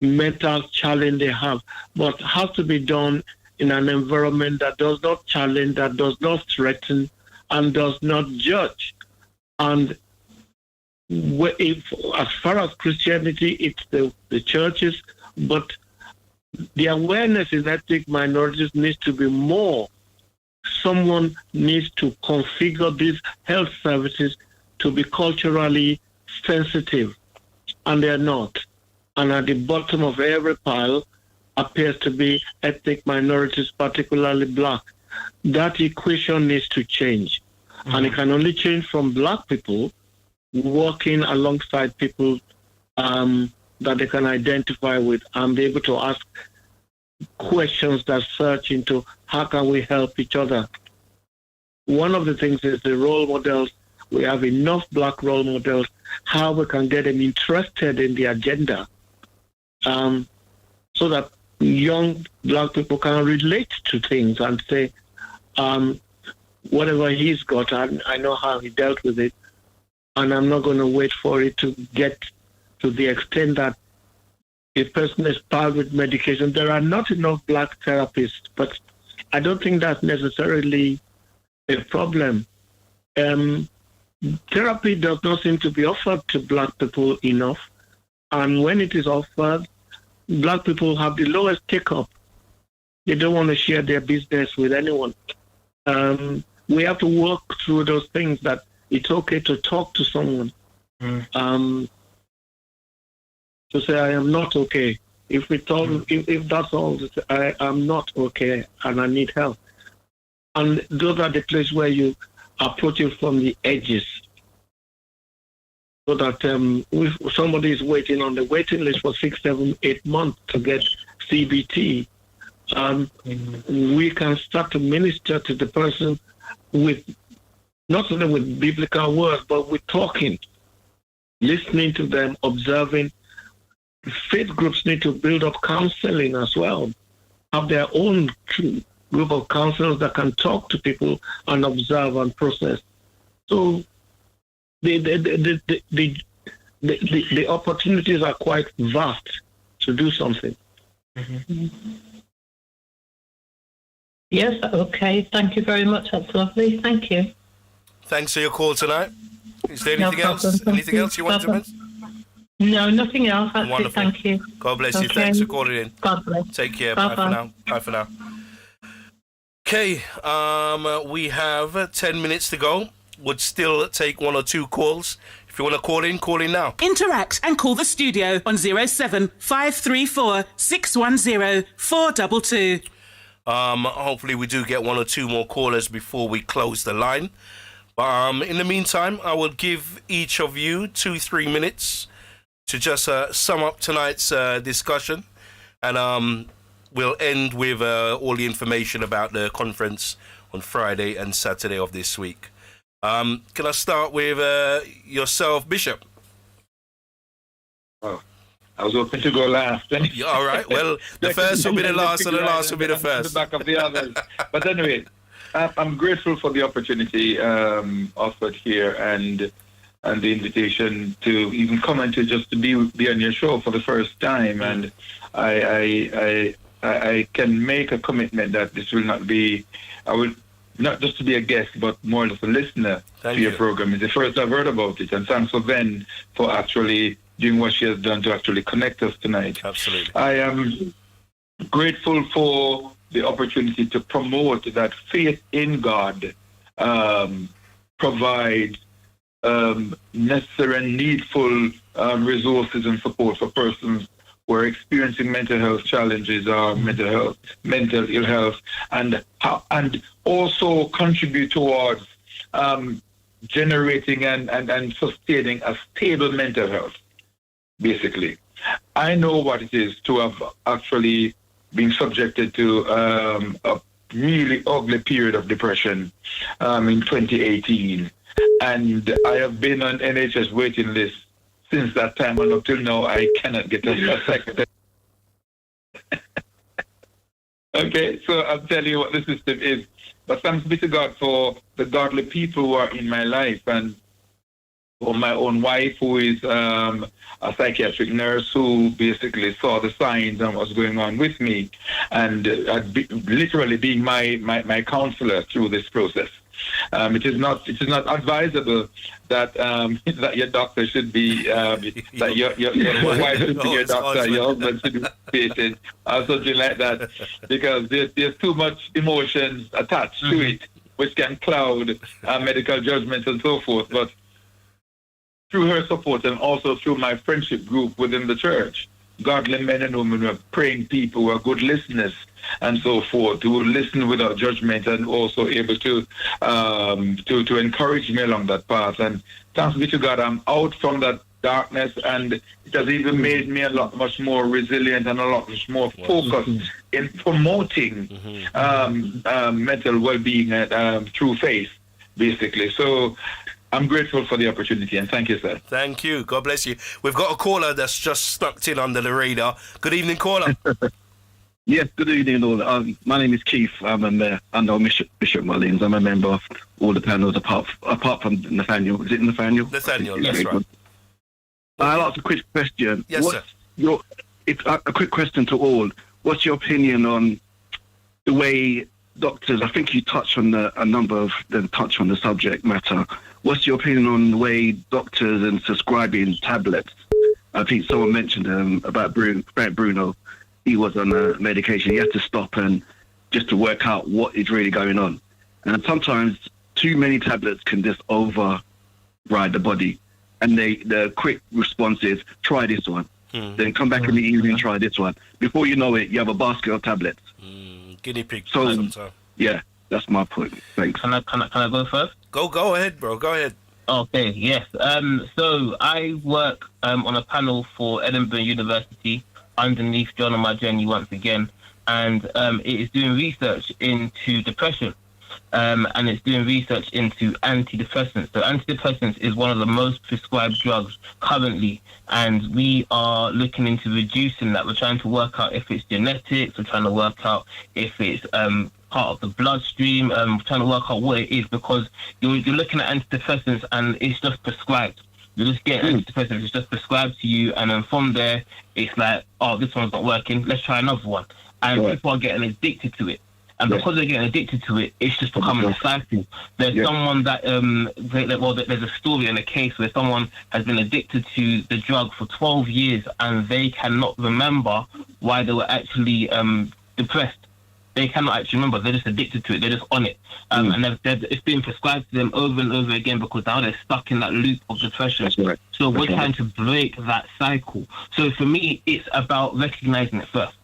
mental challenge they have, but has to be done in an environment that does not challenge, that does not threaten, and does not judge. And as far as Christianity, it's the churches, but the awareness in ethnic minorities needs to be more. Someone needs to configure these health services to be culturally sensitive, and they're not. And at the bottom of every pile appears to be ethnic minorities, particularly black. That equation needs to change. And it can only change from black people working alongside people that they can identify with and be able to ask questions that search into how can we help each other. One of the things is the role models. We have enough black role models, how we can get them interested in the agenda. So that young black people can relate to things and say, whatever he's got, I know how he dealt with it, and I'm not going to wait for it to get to the extent that a person is piled with medication. There are not enough black therapists, but I don't think that's necessarily a problem. Therapy does not seem to be offered to black people enough, and when it is offered, black people have the lowest take-up. They don't want to share their business with anyone. We have to work through those things, that it's okay to talk to someone. To say, I am not okay. If that's all, I am not okay and I need help. And those are the places where you approach it from the edges. So that if somebody is waiting on the waiting list for 6, 7, 8 months to get CBT, we can start to minister to the person with, not only with biblical words, but with talking, listening to them, observing. Faith groups need to build up counseling as well, have their own group of counselors that can talk to people and observe and process. So the opportunities are quite vast to do something. Yes, okay. Thank you very much. That's lovely. Thank you. Thanks for your call tonight. Is there No anything else? problem. Anything else you want to mention? No, nothing else. That's Wonderful. it. Thank you. God bless you. Okay. Thanks for calling in. God bless. Take care. Bye for Bye-bye. now. Bye for now. Okay, we have 10 minutes to go. Would still take 1 or 2 calls. If you want to call in now. Interact and call the studio on 07534 610 422. Hopefully we do get 1 or 2 more callers before we close the line. In the meantime, I will give each of you 2-3 minutes to just sum up tonight's discussion And we'll end with all the information about the conference on Friday and Saturday of this week. Can I start with yourself, Bishop? Oh, I was hoping to go last. Yeah, all right. Well, the first will be the last, and the last will be the first. The back of the others. But anyway, I'm grateful for the opportunity offered here and the invitation to even come and to just to be on your show for the first time. And I can make a commitment that this will not be. I will. Not just to be a guest, but more as a listener to your program. It's the first I've heard about it. And thanks for Ben for actually doing what she has done to actually connect us tonight. Absolutely. I am grateful for the opportunity to promote that faith in God provides necessary and needful resources and support for persons who are experiencing mental health challenges or mental ill health, and also contribute towards generating and sustaining a stable mental health, basically. I know what it is to have actually been subjected to a really ugly period of depression in 2018. And I have been on NHS waiting list since that time, and up till now, I cannot get a second. Okay, so I'll tell you what the system is. But thanks be to God for the godly people who are in my life, and for my own wife, who is a psychiatric nurse, who basically saw the signs and what's going on with me, and literally being my counselor through this process. It is not advisable that that your doctor should be that your wife should be your doctor, your husband should be patient, or something like that, because there's too much emotions attached to it, which can cloud medical judgment and so forth. But through her support and also through my friendship group within the church, godly men and women who are praying people, who are good listeners and so forth, who will listen without judgment and also able to encourage me along that path. And thanks be to God, I'm out from that darkness, and it has even made me a lot much more resilient and a lot much more focused in promoting mental well-being through faith, basically. So I'm grateful for the opportunity, and thank you, sir. Thank you. God bless you. We've got a caller that's just snuck in under the radar. Good evening, caller. Yes, good evening, all. My name is Keith. I'm a member. I know Bishop Mullins. I'm a member of all the panels apart from Nathaniel. Is it Nathaniel? Nathaniel, that's right. I'll ask a quick question. Yes, sir. A quick question to all. What's your opinion on the way doctors? I think you touched on a number of them touch on the subject matter. What's your opinion on the way doctors and prescribing tablets? I think someone mentioned about Bruno. He was on a medication. He had to stop and just to work out what is really going on. And sometimes too many tablets can just override the body. And the quick response is, try this one. Then come back in the evening, try this one. Before you know it, you have a basket of tablets. Guinea pig. So, yeah, that's my point. Thanks. Can I go first? Go ahead, bro. Go ahead. Okay, yes. So I work on a panel for Edinburgh University underneath John on my journey once again, and it is doing research into depression, and it's doing research into antidepressants. So antidepressants is one of the most prescribed drugs currently, and we are looking into reducing that. We're trying to work out if it's genetics, we're trying to work out if it's part of the bloodstream, trying to work out what it is, because you're looking at antidepressants and it's just prescribed. You just get antidepressants, it's just prescribed to you, and then from there, it's like, oh, this one's not working, let's try another one. And people are getting addicted to it. And because they're getting addicted to it, it's just becoming a cycle. There's someone that, there's a story and a case where someone has been addicted to the drug for 12 years and they cannot remember why they were actually depressed. They cannot actually remember. They're just addicted to it. They're just on it. And it's been prescribed to them over and over again because now they're stuck in that loop of depression. So we're trying to break that cycle. So for me, it's about recognizing it first.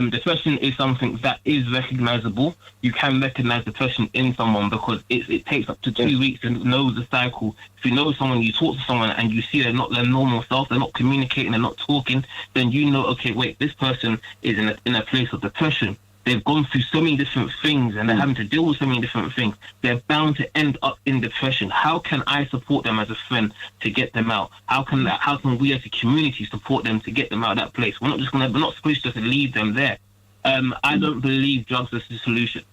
depression is something that is recognizable. You can recognize depression in someone because it takes up to 2 weeks to know the cycle. If you know someone, you talk to someone and you see they're not their normal self, they're not communicating, they're not talking, then you know, okay, wait, this person is in a place of depression. They've gone through so many different things and they're having to deal with so many different things. They're bound to end up in depression. How can I support them as a friend to get them out? How can we as a community support them to get them out of that place? We're not supposed to just leave them there. I don't believe drugs are the solution.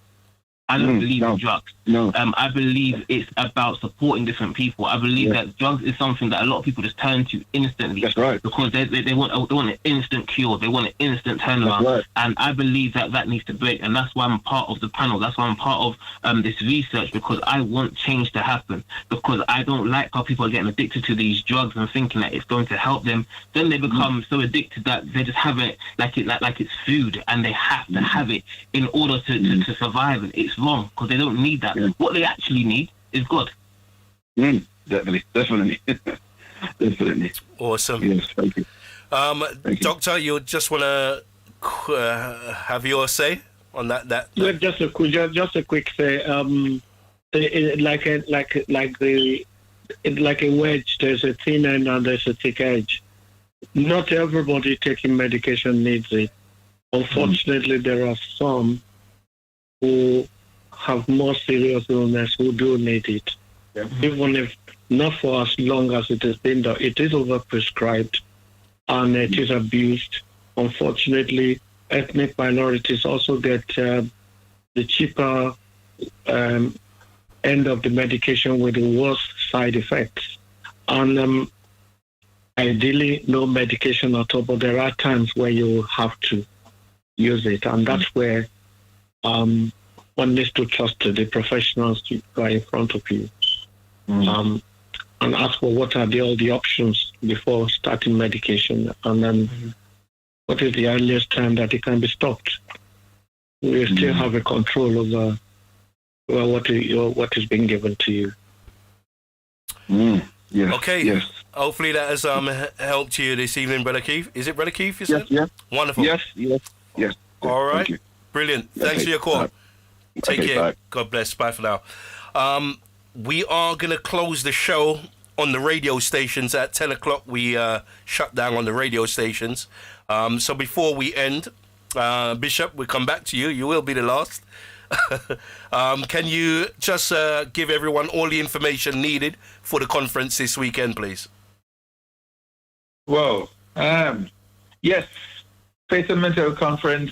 I don't believe in drugs. No. I believe it's about supporting different people. I believe that drugs is something that a lot of people just turn to instantly. That's right. Because they want an instant cure. They want an instant turnaround. Right. And I believe that needs to break. And that's why I'm part of the panel. That's why I'm part of this research, because I want change to happen. Because I don't like how people are getting addicted to these drugs and thinking that it's going to help them. Then they become so addicted that they just have it like it's food, and they have to have it in order to survive. And it's wrong, because they don't need that. What they actually need is God. Definitely. Definitely. Awesome. Yes, thank you. Doctor, you just want to have your say on that? Yeah, just a quick say. Like a wedge, there's a thin end and there's a thick edge. Not everybody taking medication needs it. Unfortunately, there are some who have more serious illness who do need it. Even if not for as long as it has been done, it is overprescribed and it is abused. Unfortunately, ethnic minorities also get the cheaper end of the medication with the worst side effects. And ideally, no medication at all, but there are times where you have to use it, and that's where one needs to trust the professionals who are in front of you, and ask for what are all the options before starting medication, and then what is the earliest time that it can be stopped. You still have a control over what is being given to you. Yes. Okay. Yes. Hopefully that has helped you this evening, Brother Keith. Is it Brother Keith, you said? Yes. Wonderful. Yes. All right. Thank you. Brilliant. Thanks for your call. Take care. Bye. God bless. Bye for now. We are going to close the show on the radio stations at 10 o'clock. We shut down on the radio stations. So before we end, Bishop, we'll come back to you. You will be the last. Can you just give everyone all the information needed for the conference this weekend, please? Well, yes, Faith and Mental Health Conference,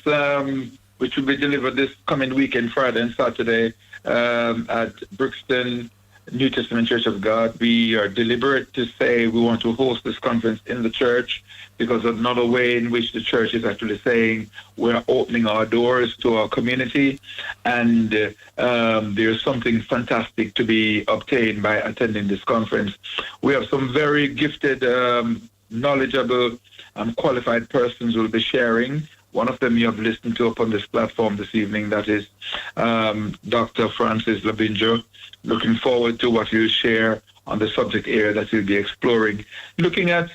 which will be delivered this coming weekend, Friday and Saturday, at Brixton New Testament Church of God. We are deliberate to say we want to host this conference in the church because of another way in which the church is actually saying we're opening our doors to our community, and there's something fantastic to be obtained by attending this conference. We have some very gifted, knowledgeable, qualified persons who will be sharing. One of them you have listened to up on this platform this evening, that is Dr. Francis Labinjo. Looking forward to what you'll share on the subject area that you'll be exploring, looking at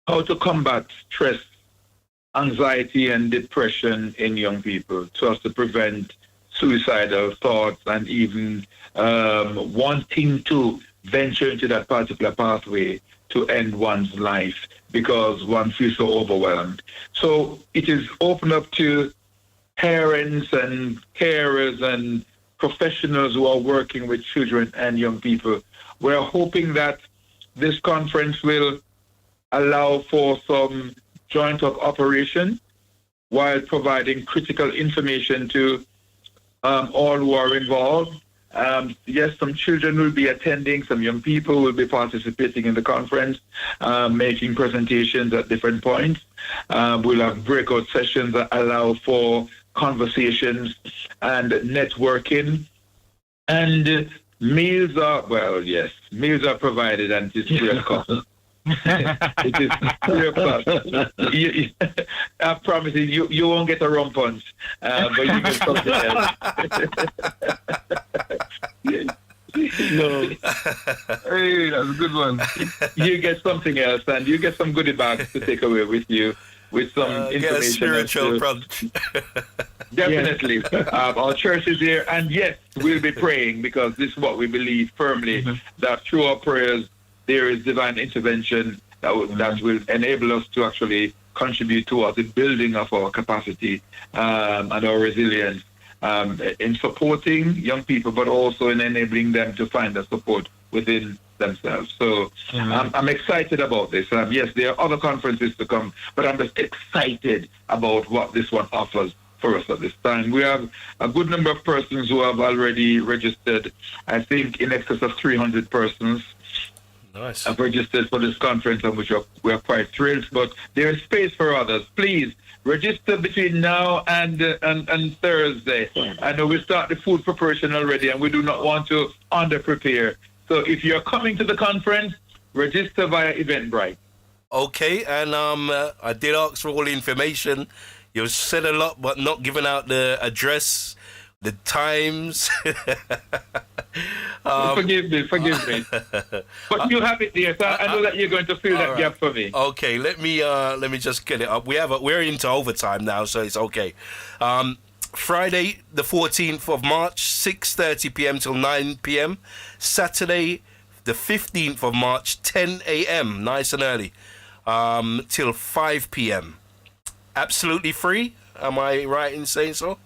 how to combat stress, anxiety, and depression in young people, so as to prevent suicidal thoughts and even wanting to venture into that particular pathway to end one's life because one feels so overwhelmed. So it is open up to parents and carers and professionals who are working with children and young people. We're hoping that this conference will allow for some joint of operation while providing critical information to all who are involved. Yes, some children will be attending, some young people will be participating in the conference, making presentations at different points. We'll have breakout sessions that allow for conversations and networking. And meals are provided, and it is free of cost. It is free of cost. I promise you won't get a rum punch, but you get something else. No. Hey, that's a good one. You get something else, and you get some goodie bags to take away with you. with some Get a information. spiritual brunch. Definitely. Our church is here, and yes, we'll be praying, because this is what we believe firmly, that through our prayers there is divine intervention that will enable us to actually contribute towards the building of our capacity and our resilience in supporting young people, but also in enabling them to find the support within themselves. So I'm excited about this. Yes, there are other conferences to come, but I'm just excited about what this one offers for us at this time. We have a good number of persons who have already registered. I think in excess of 300 persons have registered for this conference, and which we are quite thrilled. But there is space for others. Please register between now and Thursday. I know we start the food preparation already, and we do not want to under-prepare. So if you're coming to the conference, register via Eventbrite. Okay, and I did ask for all the information. You said a lot, but not giving out the address, the times. Forgive me. But you have it there, so I know that you're going to fill that gap for me. Okay, let me just get it up. We're into overtime now, so it's okay. Friday, the 14th of March, 6:30 p.m. till 9 p.m. Saturday, the 15th of March, 10 a.m. Nice and early, till 5 p.m. Absolutely free. Am I right in saying so?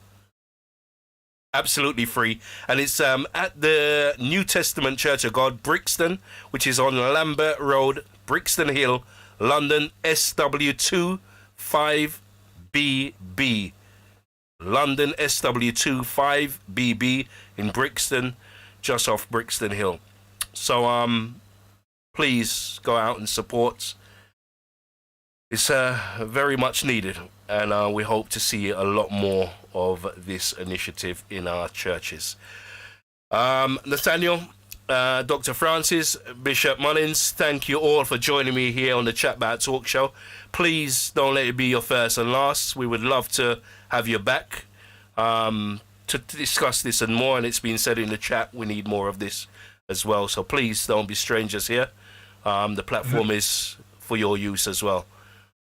Absolutely free. And it's at the New Testament Church of God, Brixton, which is on Lambert Road, Brixton Hill, London, SW2 5BB. London, SW2 5BB in Brixton, just off Brixton Hill. So please go out and support. It's very much needed, and we hope to see a lot more of this initiative in our churches. Nathaniel, Dr. Francis, Bishop Mullins, thank you all for joining me here on the Chatbout Talk Show. Please don't let it be your first and last. We would love to have you back to discuss this and more, and it's been said in the chat, we need more of this as well. So please don't be strangers here. The platform is for your use as well.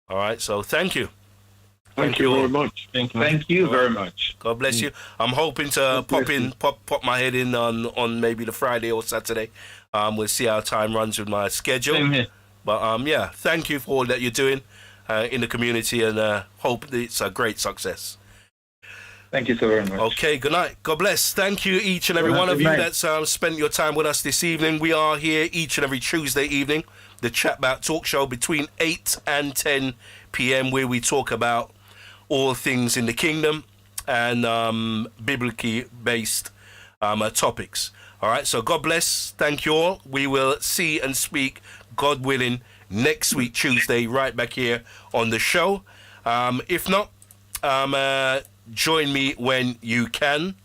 All right, so thank you. Thank you very much. Thank you very much. God bless you. I'm hoping to pop my head in on maybe the Friday or Saturday. We'll see how time runs with my schedule. Same here. But yeah, thank you for all that you're doing in the community, and hope that it's a great success. Thank you so very much. Okay, good night. God bless. Thank you, each and every one of you that's spent your time with us this evening. We are here each and every Tuesday evening, the Chatbout Talk Show, between 8 and 10 p.m., where we talk about all things in the kingdom and biblically based topics. All right, so God bless. Thank you all. We will see and speak, God willing, next week, Tuesday, right back here on the show. If not, join me when you can,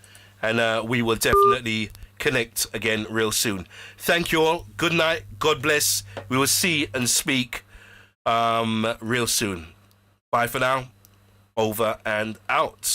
and we will definitely connect again real soon. Thank you all. Good night. God bless. We will see and speak real soon. Bye for now. Over and out.